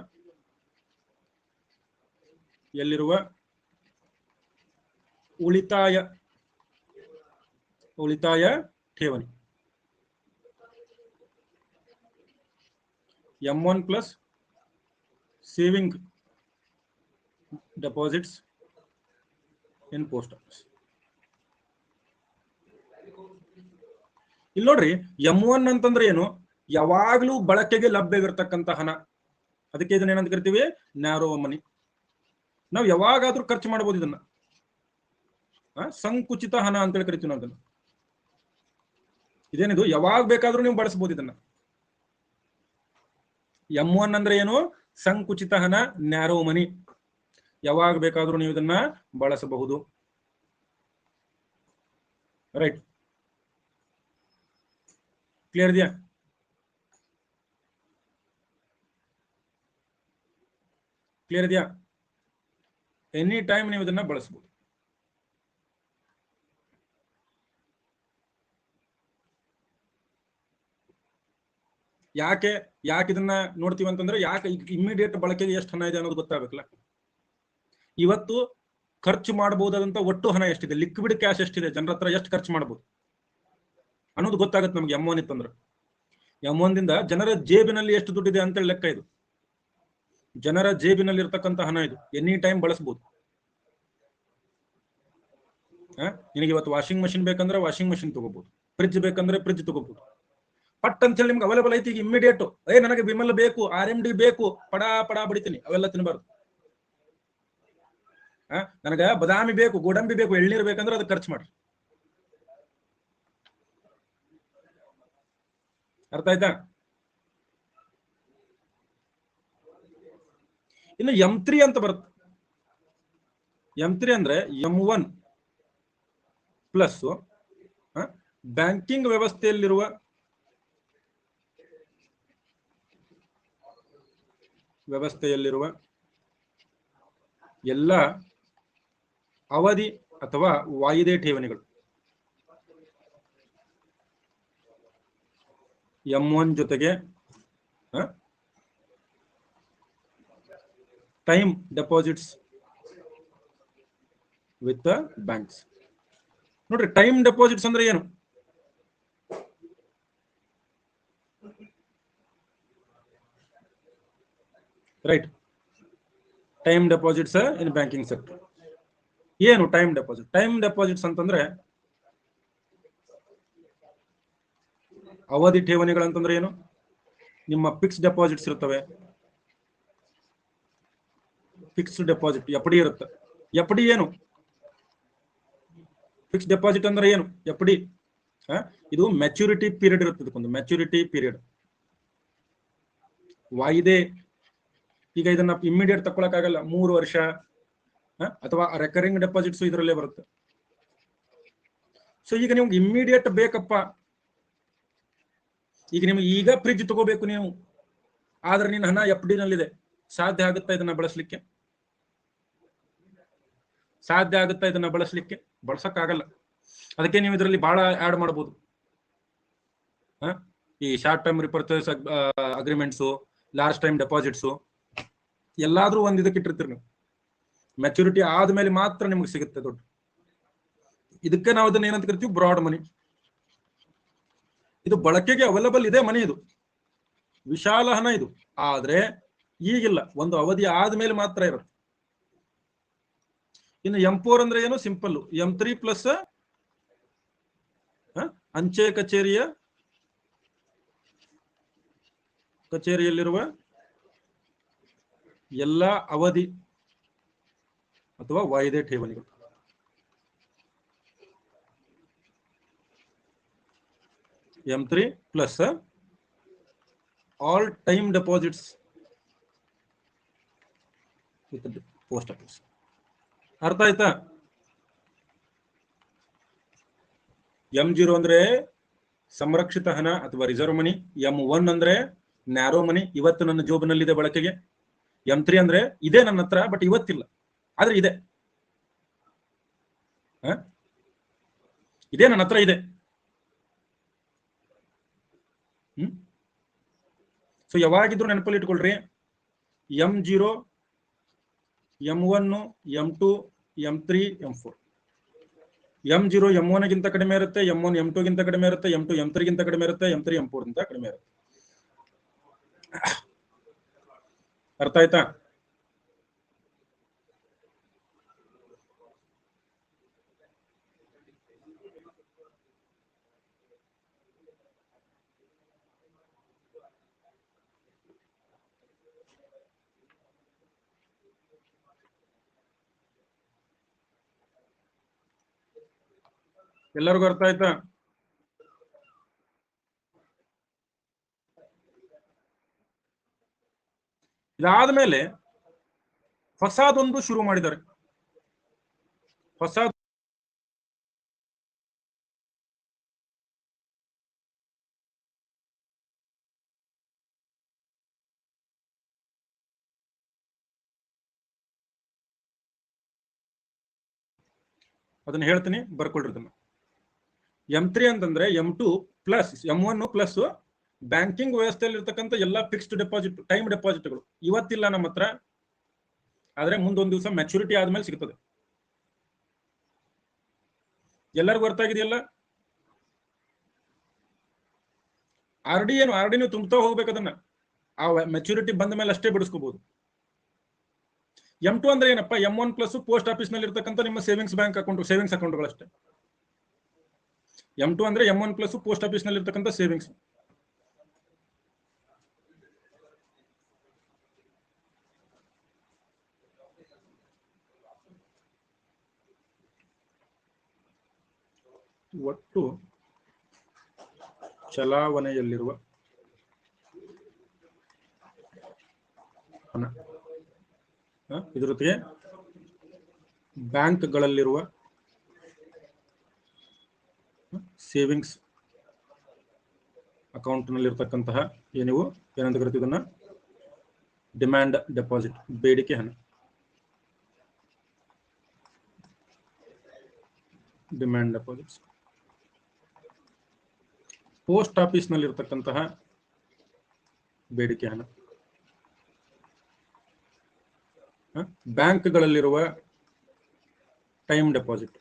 ಉಳಿತಾಯ ಠೇವಣಿ. M1 plus saving deposits in post office. ಇಲ್ಲಿ ನೋಡ್ರಿ, M1 ಅಂತಂದ್ರೆ ಏನು? ಯಾವಾಗ್ಲೂ ಬಳಕೆಗೆ ಲಭ್ಯವಿರತಕ್ಕಂತ ಹಣ. ಅದಕ್ಕೆ ಇದನ್ನ ಏನಂತ ಕರಿತೀವಿ? ನ್ಯಾರೋ ಮನಿ. ನಾವು ಯಾವಾಗಾದ್ರೂ ಖರ್ಚು ಮಾಡಬಹುದು ಇದನ್ನ. ಸಂಕುಚಿತ ಹಣ ಅಂತೇಳಿ ಕರಿತೀವಿ ನಾವು ಅದನ್ನ. ಇದೇನಿದು? ಯಾವಾಗ ಬೇಕಾದ್ರೂ ನೀವು ಬಳಸಬಹುದು ಇದನ್ನ. M1 ಅಂದ್ರೆ ಏನು? ಸಂಕುಚಿತ ಹಣ, ನ್ಯಾರೋ ಮನಿ. ಯಾವಾಗ ಬೇಕಾದ್ರೂ ನೀವು ಇದನ್ನ ಬಳಸಬಹುದು. ರೈಟ್, ಕ್ಲಿಯರ್ ಇದೆಯಾ? ಎನಿ ಟೈಮ್ ನೀವು ಇದನ್ನ ಬಳಸಬಹುದು. ಯಾಕೆ ಇದನ್ನ ನೋಡ್ತೀವಿ ಅಂತಂದ್ರೆ, ಯಾಕೆ ಇಮಿಡಿಯೇಟ್ ಬಳಕೆಗೆ ಎಷ್ಟು ಹಣ ಇದೆ ಅನ್ನೋದು ಗೊತ್ತಾಗಬೇಕಲ್ಲ. ಇವತ್ತು ಖರ್ಚು ಮಾಡಬಹುದಾದಂತ ಒಟ್ಟು ಹಣ ಎಷ್ಟಿದೆ, ಲಿಕ್ವಿಡ್ ಕ್ಯಾಶ್ ಎಷ್ಟಿದೆ, ಜನರ ಹತ್ರ ಎಷ್ಟು ಖರ್ಚು ಮಾಡಬಹುದು ಅನ್ನೋದು ಗೊತ್ತಾಗುತ್ತೆ ನಮ್ಗೆ M1 ಇತ್ತಂದ್ರೆ. M1 ದಿಂದ ಜನರ ಜೇಬಿನಲ್ಲಿ ಎಷ್ಟು ದುಡ್ಡಿದೆ ಅಂತೇಳಿ ಲೆಕ್ಕ ಇದು. ಜನರ ಜೇಬಿನಲ್ಲಿ ಇರ್ತಕ್ಕಂಥ ಹಣ ಇದು. ಎನಿ ಟೈಮ್ ಬಳಸಬಹುದು. ನಿನಗೆ ಇವತ್ತು ವಾಷಿಂಗ್ ಮಷಿನ್ ಬೇಕಂದ್ರೆ ವಾಷಿಂಗ್ ಮಷಿನ್ ತಗೋಬಹುದು, ಫ್ರಿಡ್ಜ್ ಬೇಕಂದ್ರೆ ಫ್ರಿಡ್ಜ್ ತಗೋಬಹುದು. ಪಟ್ ಅಂತ ಹೇಳಿ ನಿಮ್ಗೆ ಅವೈಲೇಬಲ್ ಐತಿ ಈಗ ಇಮಿಡಿಯೇಟ್. ನನಗೆ ವಿಮಲ್ ಬೇಕು, RMD ಬೇಕು, ಪಡಾ ಬಡಿತೀನಿ, ಅವೆಲ್ಲ ತಿನ್ಬಾರ್ದು. ನನಗ ಬದಾಮಿ ಬೇಕು, ಗೋಡಂಬಿ ಬೇಕು, ಎಳ್ನೀರು ಬೇಕಂದ್ರೆ ಅದಕ್ಕೆ ಖರ್ಚು ಮಾಡ್ರಿ. ಅರ್ಥ ಆಯ್ತಾ? ಇನ್ನು M3 ಅಂತ ಬರುತ್ತೆ. M3 ಅಂದ್ರೆ M1 ಪ್ಲಸ್ ಬ್ಯಾಂಕಿಂಗ್ ವ್ಯವಸ್ಥೆಯಲ್ಲಿರುವ ಎಲ್ಲ ಅವಧಿ ಅಥವಾ ವಾಯಿದೆ ಠೇವಣಿಗಳು. M1 ಜೊತೆಗೆ ಟೈಮ್ ಡೆಪಾಸಿಟ್ಸ್ ವಿತ್ ಬ್ಯಾಂಕ್ಸ್. ನೋಡ್ರಿ, ಟೈಮ್ ಡೆಪಾಸಿಟ್ಸ್ ಅಂದ್ರೆ ಏನು? ರೈಟ್, ಟೈಮ್ ಡೆಪಾಸಿಟ್ಸ್ ಇನ್ ಬ್ಯಾಂಕಿಂಗ್ ಸೆಕ್ಟರ್. ಏನು ಟೈಮ್ ಡೆಪಾಸಿಟ್? ಟೈಮ್ ಡೆಪಾಸಿಟ್ಸ್ ಅಂತಂದ್ರೆ ಅವಧಿ ಠೇವಣಿಗಳಂತಂದ್ರೆ ಏನು? ನಿಮ್ಮ ಫಿಕ್ಸ್ ಡೆಪಾಸಿಟ್ಸ್ ಇರ್ತವೆ. ಫಿಕ್ಸ್ಡ್ ಡೆಪಾಸಿಟ್ ಎಫ್ಡಿ ಇರುತ್ತೆ. ಎಫ್ಡಿ ಏನು? ಫಿಕ್ಸ್ ಡೆಪಾಸಿಟ್ ಅಂದ್ರೆ ಏನು? ಎಫ್ಡಿ ಇದು ಮೆಚುರಿಟಿ ಪೀರಿಯಡ್ ಇರುತ್ತೆ. ಇದಕ್ಕೊಂದು ಮೆಚುರಿಟಿ ಪೀರಿಯಡ್, ವಾಯಿದೆ. ಈಗ ಇದನ್ನ ಇಮ್ಮಿಡಿಯೇಟ್ ತಗೊಳಕ್ಕಾಗಲ್ಲ, 3 ವರ್ಷ ಅಥವಾ ರೆಕರಿಂಗ್ ಡೆಪಾಸಿಟ್ಸ್ ಇದರಲ್ಲೇ ಬರುತ್ತೆ. ಸೊ ಈಗ ನಿಮ್ಗೆ ಇಮ್ಮಿಡಿಯೇಟ್ ಬೇಕಪ್ಪ, ಈಗ ನಿಮ್ಗೆ ಈಗ ಫ್ರಿಜ್ ತಗೋಬೇಕು ನೀವು, ಆದ್ರೆ ನಿನ್ನ ಹಣ ಎಫ್ಡಿ ನಲ್ಲಿದೆ. ಸಾಧ್ಯ ಆಗುತ್ತಾ ಇದನ್ನ ಬಳಸಲಿಕ್ಕೆ? ಸಾಧ್ಯ ಆಗುತ್ತಾ ಇದನ್ನ ಬಳಸಲಿಕ್ಕೆ? ಬಳಸಕ್ಕಾಗಲ್ಲ. ಅದಕ್ಕೆ ನೀವು ಇದರಲ್ಲಿ ಬಹಳ ಆಡ್ ಮಾಡಬಹುದು. ಈ short time repurchase agreements, large time deposits ಎಲ್ಲಾದ್ರೂ ಒಂದ್ ಇದಕ್ಕೆ ಇಟ್ಟಿರ್ತೀರಿ ನೀವು. ಮೆಚುರಿಟಿ ಆದ್ಮೇಲೆ ಮಾತ್ರ ನಿಮ್ಗೆ ಸಿಗುತ್ತೆ ದುಡ್ಡು. ಇದಕ್ಕೆ ನಾವು ಇದನ್ನ ಏನಂತ ಕರಿತೀವಿ? ಬ್ರಾಡ್ ಮನಿ. ಇದು ಬಳಕೆಗೆ ಅವೈಲಬಲ್ ಇದೆ ಮನಿ, ಇದು ವಿಶಾಲ ಹಣ ಇದು. ಆದ್ರೆ ಈಗಿಲ್ಲ, ಒಂದು ಅವಧಿ ಆದ್ಮೇಲೆ ಮಾತ್ರ ಇರುತ್ತೆ. ಇನ್ನು M4 ಅಂದ್ರೆ ಏನು? ಸಿಂಪಲ್. M3 ಪ್ಲಸ್ ಅಂಚೆ ಕಚೇರಿಯಲ್ಲಿರುವ ಎಲ್ಲ ಅವಧಿ ಅಥವಾ ವಾಯಿದೆ ಠೇವಣಿಗಳು. M3 plus all time deposits with post office. ಅರ್ಥ ಆಯ್ತಾ? M0 ಅಂದ್ರೆ ಸಂರಕ್ಷಿತ ಹಣ ಅಥವಾ ರಿಸರ್ವ್ ಮನಿ. M1 ಅಂದ್ರೆ ನ್ಯಾರೋ ಮನಿ, ಇವತ್ತು ನನ್ನ ಜೋಬ್ನಲ್ಲಿದೆ ಬಳಕೆಗೆ. M3 ಅಂದ್ರೆ ಇದೆ ನನ್ನ ಹತ್ರ, ಬಟ್ ಇವತ್ತಿಲ್ಲ, ಆದ್ರೆ ಇದೆ. ಇದೇ ನನ್ನ ಹತ್ರ ಇದೆ. ಸೊ ಯಾವಾಗಿದ್ರು ನೆನಪಲ್ಲಿ ಇಟ್ಕೊಳ್ರಿ, M0, M1, M2, M3, M4. M0 M1 ಗಿಂತ ಕಡಿಮೆ ಇರುತ್ತೆ, M1 M2 ಗಿಂತ ಕಡಿಮೆ ಇರುತ್ತೆ, M2 M3 ಗಿಂತ ಕಡಿಮೆ ಇರುತ್ತೆ, M3 M4 ಗಿಂತ ಕಡಿಮೆ ಇರುತ್ತೆ. ಅರ್ಥ ಆಯ್ತಾ? ಎಲ್ಲರಿಗೂ ಅರ್ಥ ಆಯ್ತಾ? ಇದಾದ್ಮೇಲೆ ಹೊಸದೊಂದು ಶುರು ಮಾಡಿದ್ದಾರೆ. ಹೊಸ ಅದನ್ನ ಹೇಳ್ತೀನಿ, ಬರ್ಕೊಳ್ರಿ ಅದನ್ನ. M3 ಅಂತಂದ್ರೆ M2 plus M1 plus banking ವ್ಯವಸ್ಥೆಯಲ್ಲಿ ಇರ್ತಕ್ಕಂಥ ಎಲ್ಲಾ ಫಿಕ್ಸ್ಡ್ ಡೆಪಾಸಿಟ್, ಟೈಮ್ ಡೆಪಾಸಿಟ್ಗಳು. ಇವತ್ತಿಲ್ಲ ನಮ್ಮ ಹತ್ರ, ಆದ್ರೆ ಮುಂದೊಂದು ದಿವಸ ಮೆಚುರಿಟಿ ಆದ್ಮೇಲೆ ಸಿಗ್ತದೆ. ಎಲ್ಲರಿಗೂ ಅರ್ಥ ಆಗಿದೆಯಲ್ಲ? RD ಏನು? RD ನೀವು ತುಂಬ್ತಾ ಹೋಗ್ಬೇಕು ಅದನ್ನ, ಆ ಮೆಚುರಿಟಿ ಬಂದ ಮೇಲೆ ಅಷ್ಟೇ ಬಿಡಿಸ್ಕೋಬಹುದು. M2 ಅಂದ್ರೆ ಏನಪ್ಪ? M1 ಪ್ಲಸ್ ಪೋಸ್ಟ್ ಆಫೀಸ್ ನಲ್ಲಿ ಇರ್ತಕ್ಕಂಥ ನಿಮ್ಮ ಸೇವಿಂಗ್ಸ್ ಬ್ಯಾಂಕ್ ಅಕೌಂಟ್, ಸೇವಿಂಗ್ಸ್ ಅಕೌಂಟ್ಗಳಷ್ಟೇ. M2 ಅಂದ್ರೆ M1 ಪ್ಲಸ್ ಪೋಸ್ಟ್ ಆಫೀಸ್ ನಲ್ಲಿ ಇರ್ತಕ್ಕಂಥ ಸೇವಿಂಗ್ಸ್. ಒಟ್ಟು ಚಲಾವಣೆಯಲ್ಲಿರುವ ಹಣ, ಇದ್ರ ಜೊತೆಗೆ ಬ್ಯಾಂಕ್ಗಳಲ್ಲಿರುವ ಸೇವಿಂಗ್ಸ್ ಅಕೌಂಟ್ ನಲ್ಲಿರ್ತಕ್ಕಂತಹ ನೀವು ಏನಂತ ಕರಿತೀವಿ ಇದನ್ನ ಡಿಮ್ಯಾಂಡ್ ಡೆಪಾಸಿಟ್, ಬೇಡಿಕೆ ಹಣ, ಡಿಮ್ಯಾಂಡ್ ಡೆಪಾಸಿಟ್ಸ್. ಪೋಸ್ಟ್ ಆಫೀಸ್ ನಲ್ಲಿರ್ತಕ್ಕಂತಹ ಬೇಡಿಕೆ ಹಣ, ಬ್ಯಾಂಕ್ಗಳಲ್ಲಿರುವ ಟೈಮ್ ಡೆಪಾಸಿಟ್,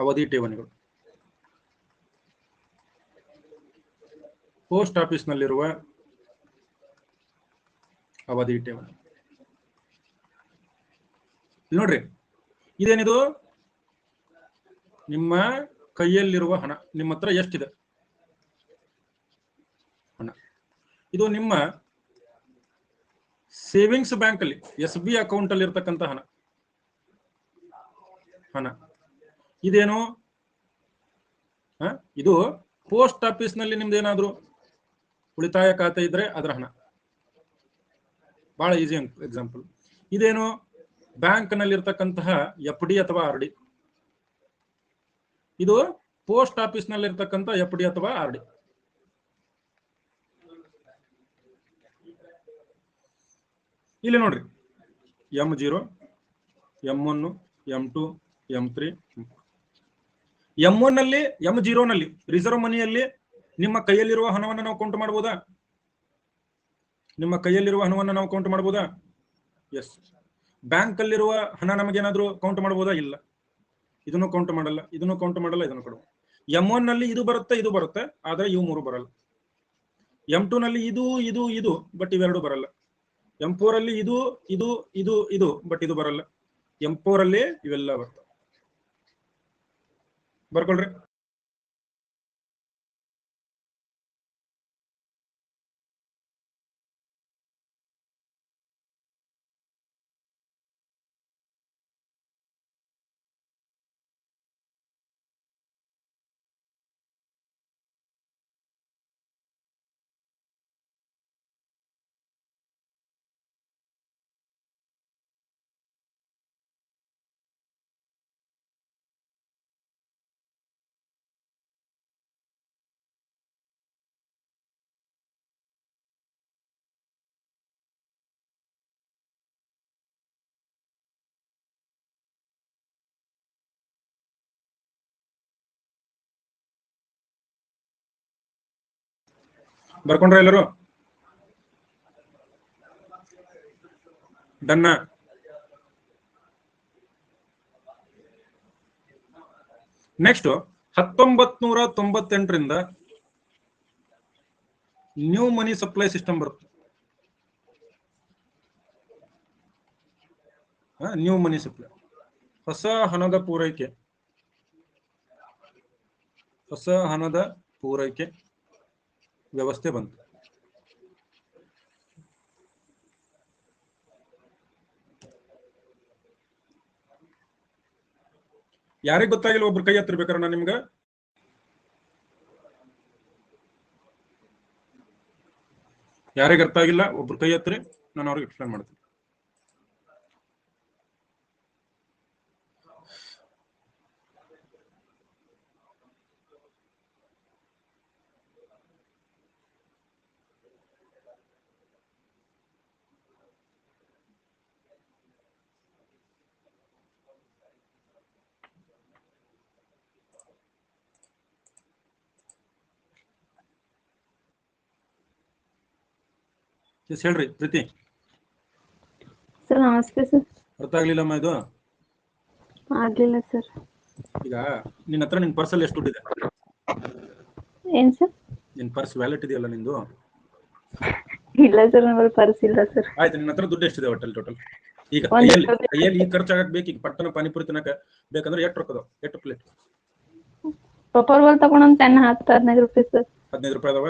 ಅವಧಿ ಠೇವಣಿಗಳು, ಪೋಸ್ಟ್ ಆಫೀಸ್ನಲ್ಲಿರುವ ಅವಧಿ ಠೇವಣಿ. ನೋಡ್ರಿ, ಇದೇನಿದು ನಿಮ್ಮ ಕೈಯಲ್ಲಿರುವ ಹಣ, ನಿಮ್ಮ ಹತ್ರ ಎಷ್ಟಿದೆ ಹಣ. ಇದು ನಿಮ್ಮ ಸೇವಿಂಗ್ಸ್ ಬ್ಯಾಂಕ್ ಅಲ್ಲಿ SB ಅಕೌಂಟ್ ಅಲ್ಲಿ ಇರ್ತಕ್ಕಂಥ ಹಣ. ಇದೇನು ಇದು ಪೋಸ್ಟ್ ಆಫೀಸ್ ನಲ್ಲಿ ನಿಮ್ದು ಏನಾದ್ರು ಉಳಿತಾಯ ಖಾತೆ ಇದ್ರೆ ಅದರ ಹಣ. ಬಹಳ ಈಸಿ ಎಕ್ಸಾಂಪಲ್. ಇದೇನು ಬ್ಯಾಂಕ್ ನಲ್ಲಿ ಇರ್ತಕ್ಕಂತಹ FD ಅಥವಾ RD. ಇದು ಪೋಸ್ಟ್ ಆಫೀಸ್ ನಲ್ಲಿ ಇರ್ತಕ್ಕಂಥ FD ಅಥವಾ RD. ಇಲ್ಲಿ ನೋಡ್ರಿ, M0, M1, M2, M3. M1 ನಲ್ಲಿ M0 ನಲ್ಲಿ ರಿಸರ್ವ್ ಮನಿಯಲ್ಲಿ ನಿಮ್ಮ ಕೈಯಲ್ಲಿರುವ ಹಣವನ್ನು ನಾವು ಕೌಂಟ್ ಮಾಡಬಹುದಾ? ನಿಮ್ಮ ಕೈಯಲ್ಲಿರುವ ಹಣವನ್ನು ನಾವು ಕೌಂಟ್ ಮಾಡಬಹುದಾ? ಎಸ್. ಬ್ಯಾಂಕ್ ಅಲ್ಲಿರುವ ಹಣ ನಮಗೇನಾದ್ರೂ ಕೌಂಟ್ ಮಾಡಬಹುದಾ? ಇಲ್ಲ. ಇದನ್ನು ಕೌಂಟ್ ಮಾಡಲ್ಲ, ಇದನ್ನು ಕೌಂಟ್ ಮಾಡಲ್ಲ, ಇದನ್ನು ಕೊಡುವ. M1 ನಲ್ಲಿ ಇದು ಬರುತ್ತೆ, ಇದು ಬರುತ್ತೆ, ಆದ್ರೆ ಇವು ಮೂರು ಬರಲ್ಲ. M2 ನಲ್ಲಿ ಇದು ಇದು ಇದು ಬಟ್ ಇವೆರಡು ಬರಲ್ಲ. M4 ಅಲ್ಲಿ ಇದು ಇದು ಇದು ಇದು ಬಟ್ ಇದು ಬರಲ್ಲ. M4 ಅಲ್ಲಿ ಇವೆಲ್ಲ ಬರ್ತವೆ. ಬರ್ಕೊಳ್ರಿ. ಬರ್ಕೊಂಡ್ರ ಎಲ್ಲರೂ? ಡನ್ನ? ನೆಕ್ಸ್ಟ್ 1998ರಿಂದ ನ್ಯೂ ಮನಿ ಸಪ್ಲೈ ಸಿಸ್ಟಮ್ ಬರುತ್ತೆ. ನ್ಯೂ ಮನಿ ಸಪ್ಲೈ, ಹೊಸ ಹಣದ ಪೂರೈಕೆ, ಹೊಸ ಹಣದ ಪೂರೈಕೆ ವ್ಯವಸ್ಥೆ ಬಂತು. ಯಾರಿಗೆ ಗೊತ್ತಾಗಿಲ್ಲ ಒಬ್ರು ಕೈ ಹತ್ತಿರ್ಬೇಕಾರೆ ನಾನು ನಿಮ್ಗೆ ಯಾರಿಗೆ ಅರ್ಥ ಆಗಿಲ್ಲ ಒಬ್ರು ಕೈ ಹತ್ತಿರಿ, ನಾನು ಅವ್ರಿಗೆ ಎಕ್ಸ್ಪ್ಲೇನ್ ಮಾಡ್ತೀನಿ. ಹೇಳ್ರಿ ಪ್ರೀತಿ. ಸರ್ ನಮಸ್ತೆ ಸರ್. ಅರ್ಥ ಆಗ್ಲಿಲ್ಲಮ್ಮ ಇದು? ಆಗ್ಲಿಲ್ಲ ಸರ್. ಈಗ ನಿನ್ನ ಹತ್ರ ನಿನ್ ಪರ್ಸಲ್ಲಿ ಎಷ್ಟು ದುಡ್ಡಿದೆ? ಏನ್ ಸರ್? ನಿನ್ ಪರ್ಸ್ ವ್ಯಾಲೆಟ್ ಇದೆಯಲ್ಲ ನಿಂದು? ಇಲ್ಲ ಸರ್, ನಮ್ಮಲ್ಲಿ ಪರ್ಸ್ ಇಲ್ಲ ಸರ್. ಆಯ್ತು, ನಿನ್ನ ಹತ್ರ ದುಡ್ಡು ಎಷ್ಟಿದೆ ಒಟ್ಟಲ್ಲಿ ಟೋಟಲ್? ಈಗ ಕೈಯಲ್ಲಿ ಈಗ ಖರ್ಚಾಗಕ್ ಬೇಕು, ಈಗ ಪಟ್ಟಣ ಪಾನಿಪುರಿ ತಿನ್ನಕ ಬೇಕಂದ್ರೆ ಎಷ್ಟು ರೊಕ್ಕದ? ಎಷ್ಟು ಪ್ಲೇಟ್? ಪಪ್ಪರ್ ಬಾಲ್ ತಗೊಂಡ್ 10-15 ರೂಪಾಯಿ ಸರ್. 15 ರೂಪಾಯಿ ಅದಾವ?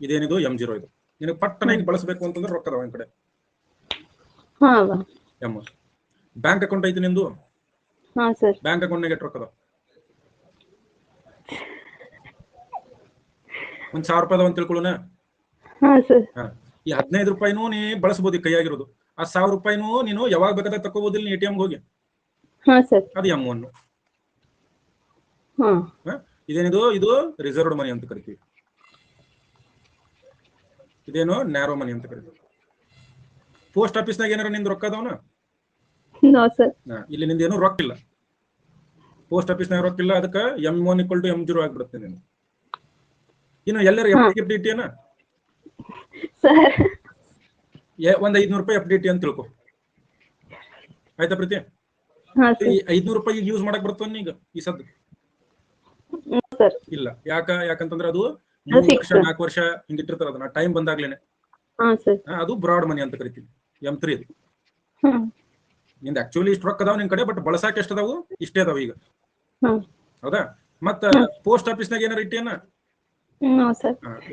ಇದೇನಿದು M0 ಇದು. ನಿನಗೆ ಪಟ್ಟಣ ಈಗ ಬಳಸಬೇಕು ಅಂತಂದ್ರೆ ರೊಕ್ಕ ಅದಾವ ನಿನ್ ಕಡೆ? ಬ್ಯಾಂಕ್ ಅಕೌಂಟ್ ಐತಿ ನಿಂದು? ಹಾ ಸರ್. ಬ್ಯಾಂಕ್ ಅಕೌಂಟ್ನಾಗ ಎಷ್ಟು ರೊಕ್ಕ ಅದಾವ? ಒಂದ್ 1000 ರೂಪಾಯಿ ಅಂತ ತಿಳ್ಕೊಳ್ಳೋಣ. ಹಾ ಸರ್. ಈ 15 ರೂಪಾಯಿನೂ ನೀ ಬಳಸಬಹುದು ಕೈಯಾಗಿರೋದು. ಆ 1000 ರೂಪಾಯಿನೂ ನೀನು ಯಾವಾಗ ಬೇಕಾದಾಗ ತಕೋಬಹುದಿಲ್ಲ ನೀ ATM ಹೋಗಿ. ಹಾ ಸರ್. ಅದು M1. ಹಾ. ಇದೇನಿದು? ಇದು ರಿಸರ್ವ್ಡ್ ಮನಿ ಅಂತ ಕರಿತೀವಿ. ಇದೇನು ನ್ಯಾರೋ ಮನಿ ಅಂತ ಕರಿತೀವಿ. ಪೋಸ್ಟ್ ಆಫೀಸ್ನಾಗ ಏನಾರ ನಿಂದು ರೊಕ್ಕ ಅದಾವನ? No sir. ಇಲ್ಲಿ ನಿಂದೇನು ರೊಕ್ಕ ಇಲ್ಲ. ಪೋಸ್ಟ್ ಆಫೀಸ್ನಾಗ ರೊಕ್ಕ ಇಲ್ಲ, ಅದಕ್ಕೆ M1 = M0 ಆಗ್ಬಿಡುತ್ತೆ ನೀನು. ಇನ್ನು ಎಲ್ಲರೂ FD ಇಟ್ಟಿಯೇನ? ಸರ್ ಒಂದ್ 500 ರೂಪಾಯಿ FD ಇಟ್ಟಿ ಅಂತ ತಿಳ್ಕೊ. ಆಯ್ತಾ ಪ್ರೀತಿ? ಹಾ ಸರ್. 500 ರೂಪಾಯಿ ಯೂಸ್ ಮಾಡಕ್ ಬರ್ತವನ್ ಈಗ ಈ ಸದ್? ಸರ್ ಇಲ್ಲ. ಯಾಕಂತಂದ್ರೆ ಅದು 3 ವರ್ಷ 4 ವರ್ಷ ಹಿಂಗಿಟ್ಟಿರ್ತಾರ, ಅದನ್ನ ಟೈಮ್ ಬಂದಾಗ್ಲೇನೆ. ಹಾ ಸರ್. ಅದು ಬ್ರಾಡ್ ಮನಿ ಅಂತ ಕರಿತೀವಿ. M3 ಇದು. ನಿಂದ ಆಕ್ಚುಲಿ ಇಷ್ಟು ರೊಕ್ಕ ಅದಾವ ನಿನ್ ಕಡೆ, ಬಟ್ ಬಳಸಾಕ ಎಷ್ಟು ಅದಾವು? ಇಷ್ಟೇ ಅದಾವ ಈಗ. ಹೌದಾ? ಮತ್ತ ಪೋಸ್ಟ್ ಆಫೀಸ್ನಾಗ ಏನಾರ ಇಟ್ಟಿಯೇನ?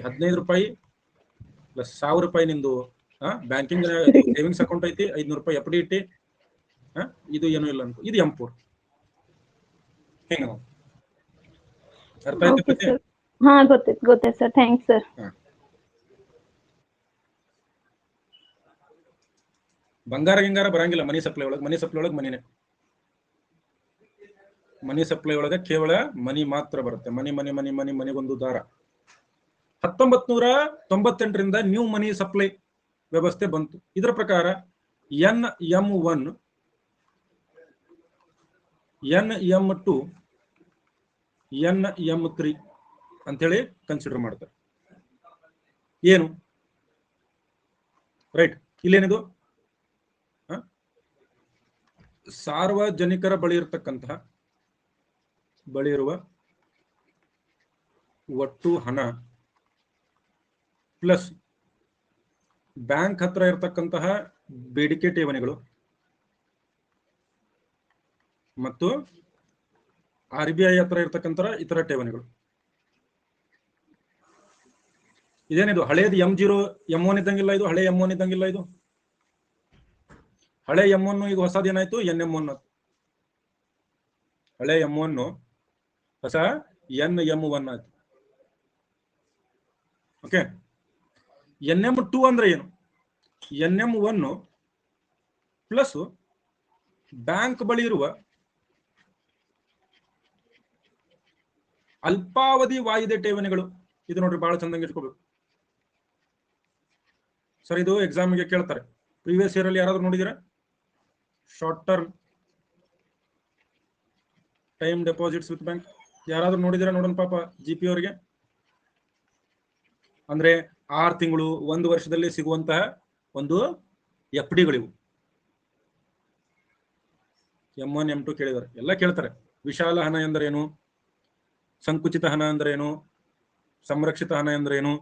15 ರೂಪಾಯಿ ಪ್ಲಸ್ 1000 ರೂಪಾಯಿ ನಿಂದು ಬ್ಯಾಂಕಿಂಗ್ ಸೇವಿಂಗ್ಸ್ ಅಕೌಂಟ್ ಐತಿ, 500 ರೂಪಾಯಿ FD ಇಟ್ಟಿ. ಇದು ಏನು ಇಲ್ಲ ಅಂತ. ಇದು M4. ಹೆಂಗ? ಅರ್ಥ ಆಯ್ತು? ಹಾ ಗೊತ್ತಾಯ್ತು ಸರ್. Thanks sir. ಬಂಗಾರ ಗಿಂಗಾರ ಬರಂಗಿಲ್ಲ ಮನಿ ಸಪ್ಲೈ ಒಳಗೆ. ಮನಿ ಸಪ್ಲೈ ಒಳಗೆ ಮನಿನೇ. ಮನಿ ಸಪ್ಲೈ ಒಳಗೆ ಕೇವಲ ಮನಿ ಮಾತ್ರ ಬರುತ್ತೆ. ಮನಿಗೊಂದು ದಾರ. 1998ರಿಂದ ನ್ಯೂ ಮನಿ ಸಪ್ಲೈ ವ್ಯವಸ್ಥೆ ಬಂತು. ಇದರ ಪ್ರಕಾರ NM1, NM2, NM3 ಅಂತೇಳಿ ಕನ್ಸಿಡರ್ ಮಾಡ್ತಾರೆ. ಏನು ರೈಟ್? ಇಲ್ಲೇನಿದು? ಸಾರ್ವಜನಿಕರ ಬಳಿ ಇರುವ ಒಟ್ಟು ಹಣ ಪ್ಲಸ್ ಬ್ಯಾಂಕ್ ಹತ್ರ ಇರತಕ್ಕಂತಹ ಬೇಡಿಕೆ ಠೇವಣಿಗಳು ಮತ್ತು RBI ಹತ್ರ ಇರತಕ್ಕಂತಹ ಇತರ ಠೇವಣಿಗಳು. ಇದೇನಿದು? ಹಳೇದು M0 M1 ಇದ್ದಂಗಿಲ್ಲ ಇದು. ಹಳೆ M1 ಇದ್ದಂಗಿಲ್ಲ ಇದು. ಹಳೆ M1 ಈಗ ಹೊಸದೇನಾಯ್ತು? NM1. ಹಳೆ M1 ಹೊಸ NM1 ಆಯ್ತು. ಓಕೆ. NM2 ಅಂದ್ರೆ ಏನು? NM1 ಪ್ಲಸ್ ಬ್ಯಾಂಕ್ ಬಳಿ ಇರುವ ಅಲ್ಪಾವಧಿ ವಾಯಿದೆ ಠೇವಣಿಗಳು. ಇದು ನೋಡ್ರಿ, ಬಹಳ ಚಂದಂಗೆ ಇಟ್ಕೋಬೇಕು ಸರ್. ಇದು ಎಕ್ಸಾಮ್ಗೆ ಕೇಳ್ತಾರೆ. ಪ್ರೀವಿಯಸ್ ಇಯರ್ ಅಲ್ಲಿ ಯಾರಾದ್ರೂ ನೋಡಿದಿರಾ? Short term time deposits with bank ಯಾರಾದ್ರೂ ನೋಡಿದಿರಾ? ನೋಡೋಣ ಪಾಪ GP ಅವರಿಗೆ. ಅಂದ್ರೆ 6 ತಿಂಗಳು 1 ವರ್ಷದಲ್ಲಿ ಸಿಗುವಂತಹ ಒಂದು FDಗಳಿವು. M1 M2 ಕೇಳಿದಾರೆ, ಎಲ್ಲ ಕೇಳ್ತಾರೆ. ವಿಶಾಲ ಹಣ ಎಂದರೇನು? ಸಂಕುಚಿತ ಹಣ ಅಂದ್ರೇನು? ಸಂರಕ್ಷಿತ ಹಣ ಎಂದರೇನು?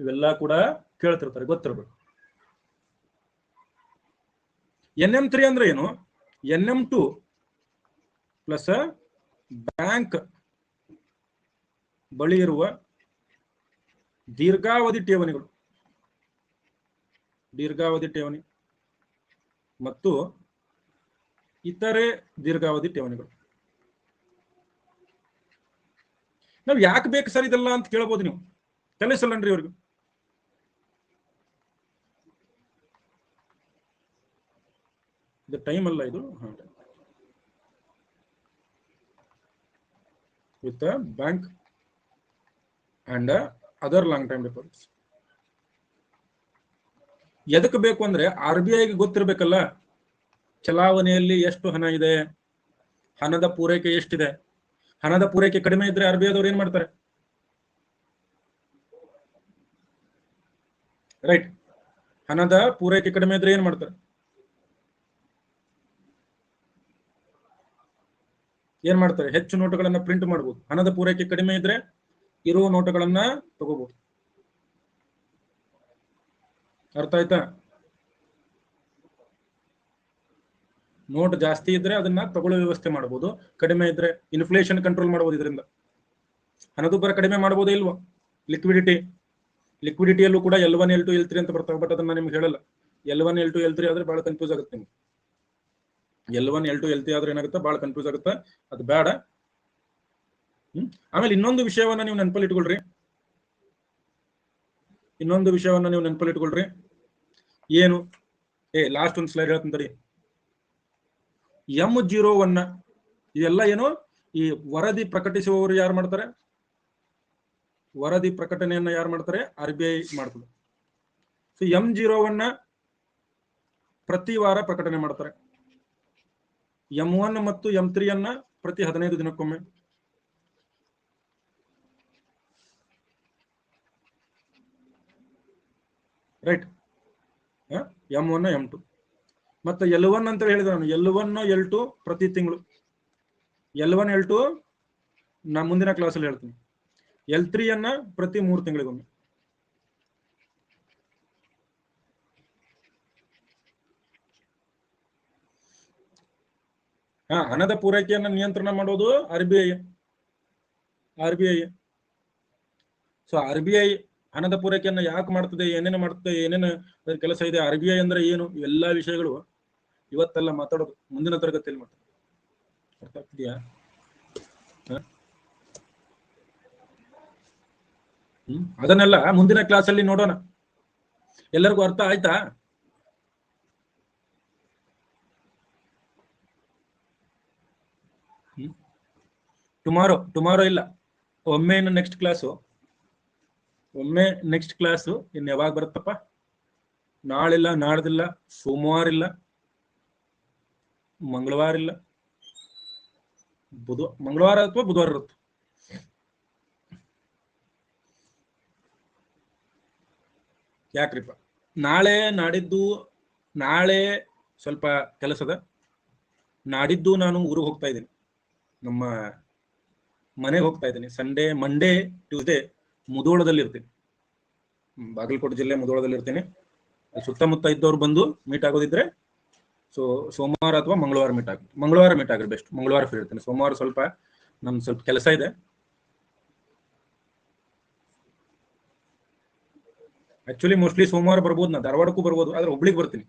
ಇವೆಲ್ಲ ಕೂಡ ಕೇಳ್ತಿರ್ತಾರೆ, ಗೊತ್ತಿರ್ಬೇಕು. NM3 ಅಂದ್ರೆ ಏನು? NM2 ಪ್ಲಸ್ ಬ್ಯಾಂಕ್ ಬಳಿ ಇರುವ ದೀರ್ಘಾವಧಿ ಠೇವಣಿಗಳು. ದೀರ್ಘಾವಧಿ ಠೇವಣಿ ಮತ್ತು ಇತರೆ ದೀರ್ಘಾವಧಿ ಠೇವಣಿಗಳು. ನಾವ್ ಯಾಕೆ ಬೇಕು ಸರ್ ಇದೆಲ್ಲ ಅಂತ ಕೇಳಬಹುದು ನೀವು. ತಿಳಿಸಲ್ಲನ್ರಿ ಅವ್ರಿಗೆ. ಇದು ಟೈಮ್ ಅಲ್ಲ ಇದು. With bank and other long time deposits. ಎದಕ್ಕೆ ಬೇಕು ಅಂದ್ರೆ RBIಗೆ ಗೊತ್ತಿರ್ಬೇಕಲ್ಲ ಚಲಾವಣೆಯಲ್ಲಿ ಎಷ್ಟು ಹಣ ಇದೆ, ಹಣದ ಪೂರೈಕೆ ಎಷ್ಟಿದೆ. ಹಣದ ಪೂರೈಕೆ ಕಡಿಮೆ ಇದ್ರೆ RBI ದವರು ಏನ್ ಮಾಡ್ತಾರೆ? ರೈಟ್. ಹಣದ ಪೂರೈಕೆ ಕಡಿಮೆ ಇದ್ರೆ ಏನ್ ಮಾಡ್ತಾರೆ? ಹೆಚ್ಚು ನೋಟುಗಳನ್ನ ಪ್ರಿಂಟ್ ಮಾಡಬಹುದು. ಹಣದ ಪೂರೈಕೆ ಕಡಿಮೆ ಇದ್ರೆ ಇರುವ ನೋಟುಗಳನ್ನ ತಗೋಬಹುದು. ಅರ್ಥ ಆಯ್ತಾ? ನೋಟ್ ಜಾಸ್ತಿ ಇದ್ರೆ ಅದನ್ನ ತಗೊಳ್ಳೋ ವ್ಯವಸ್ಥೆ ಮಾಡಬಹುದು, ಕಡಿಮೆ ಇದ್ರೆ ಇನ್ಫ್ಲೇಷನ್ ಕಂಟ್ರೋಲ್ ಮಾಡಬಹುದು. ಇದರಿಂದ ಹಣದುಬ್ಬರ ಕಡಿಮೆ ಮಾಡಬಹುದೇ ಇಲ್ವಾ? ಲಿಕ್ವಿಡಿಟಿಯಲ್ಲೂ ಕೂಡ L1 L2 L3 ಅಂತ ಬರ್ತವೆ. ಬಟ್ ಅದನ್ನ ನಿಮ್ಗೆ ಹೇಳಲ್ಲ. L1 L2 L3 ಆದ್ರೆ ಬಹಳ ಕನ್ಫ್ಯೂಸ್ ಆಗುತ್ತೆ ನಿಮ್ಗೆ. L1 L2 L3 ಆದ್ರೆ ಏನಾಗುತ್ತೆ, ಬಹಳ ಕನ್ಫ್ಯೂಸ್ ಆಗುತ್ತೆ, ಅದು ಬೇಡ. ಆಮೇಲೆ ಇನ್ನೊಂದು ವಿಷಯವನ್ನ ನೀವು ನೆನಪಲ್ಲಿ ಇಟ್ಕೊಳ್ರಿ, ಏನು ಲಾಸ್ಟ್ ಒಂದು ಸ್ಲೈಡ್ ಹೇಳ್ತೀನಿ ತಡಿ. M01 ಇದೆಲ್ಲ ಏನು, ಈ ವರದಿ ಪ್ರಕಟಿಸುವವರು ಯಾರು ಮಾಡ್ತಾರೆ, ವರದಿ ಪ್ರಕಟಣೆಯನ್ನ ಯಾರು ಮಾಡ್ತಾರೆ, RBI ಮಾಡ್ತದೆ. ಸೊ M01 ಪ್ರತಿ ವಾರ ಪ್ರಕಟಣೆ ಮಾಡ್ತಾರೆ. M1 ಮತ್ತು M3 ಅನ್ನ ಪ್ರತಿ 15 ದಿನಕ್ಕೊಮ್ಮೆ. ರೈಟ್. M1 M2 ಮತ್ತೆ L1 ಅಂತ ಹೇಳಿದ್ರೆ ನಾನು L1 L2 ಪ್ರತಿ ತಿಂಗಳು. L1 L2 ನಾ ಮುಂದಿನ ಕ್ಲಾಸಲ್ಲಿ ಹೇಳ್ತೀನಿ. L3 ಅನ್ನ ಪ್ರತಿ 3 ತಿಂಗಳಿಗೊಮ್ಮೆ. ಹಣದ ಪೂರೈಕೆಯನ್ನು ನಿಯಂತ್ರಣ ಮಾಡೋದು RBI. ಸೊ RBI ಹಣದ ಪೂರೈಕೆಯನ್ನ ಯಾಕೆ ಮಾಡ್ತದೆ, ಏನೇನು ಮಾಡ್ತದೆ, ಏನೇನು ಕೆಲಸ ಇದೆ, RBI ಅಂದ್ರೆ ಏನು, ಇವೆಲ್ಲಾ ವಿಷಯಗಳು ಇವತ್ತೆಲ್ಲ ಮಾತಾಡೋದು, ಮುಂದಿನ ತರಗತಿಯಲ್ಲಿ ಮಾತಾಡೋದು. ಅರ್ಥ ಆಗ್ತಿದ್ಯಾ? ಅದನ್ನೆಲ್ಲ ಮುಂದಿನ ಕ್ಲಾಸಲ್ಲಿ ನೋಡೋಣ. ಎಲ್ಲರಿಗೂ ಅರ್ಥ ಆಯ್ತಾ? ಟುಮಾರೋ ಇಲ್ಲ, ಒಮ್ಮೆ ಇನ್ನು ನೆಕ್ಸ್ಟ್ ಕ್ಲಾಸು ಇನ್ನು ಯಾವಾಗ ಬರುತ್ತಪ್ಪ? ನಾಳಿಲ್ಲ, ನಾಡ್ದಿಲ್ಲ, ಸೋಮವಾರ ಇಲ್ಲ, ಮಂಗಳವಾರ ಇಲ್ಲ, ಮಂಗಳವಾರ ಅಥವಾ ಬುಧವಾರ ಇರುತ್ತೆ. ಯಾಕ್ರಿಪ್ಪ? ನಾಳೆ ಸ್ವಲ್ಪ ಕೆಲಸದ, ನಾಡಿದ್ದು ನಾನು ಊರಿಗೆ ಹೋಗ್ತಾ ಇದ್ದೀನಿ, ನಮ್ಮ ಮನೆಗೆ ಹೋಗ್ತಾ ಇದ್ದೀನಿ. ಮಂಡೇ ಟ್ಯೂಸ್ಡೇ ಮುಧೋಳದಲ್ಲಿ ಇರ್ತೀನಿ, ಬಾಗಲಕೋಟೆ ಜಿಲ್ಲೆ ಮುಧೋಳದಲ್ಲಿ ಇರ್ತೀನಿ. ಸುತ್ತಮುತ್ತ ಇದ್ದವ್ರು ಬಂದು ಮೀಟ್ ಆಗೋದಿದ್ರೆ ಸೋಮವಾರ ಅಥವಾ ಮಂಗಳವಾರ ಮೀಟ್ ಆಗ್ರಿ ಬೆಸ್ಟ್. ಮಂಗಳವಾರ ಫ್ರೀ ಇರ್ತೀನಿ. ಸೋಮವಾರ ಸ್ವಲ್ಪ ಕೆಲಸ ಇದೆ. ಆಕ್ಚುಲಿ ಮೋಸ್ಟ್ಲಿ ಸೋಮವಾರ ಬರ್ಬೋದು, ನಾ ಧಾರವಾಡಕ್ಕೂ ಬರ್ಬೋದು, ಆದ್ರೆ ಹುಬ್ಳಿಗೆ ಬರ್ತೀನಿ.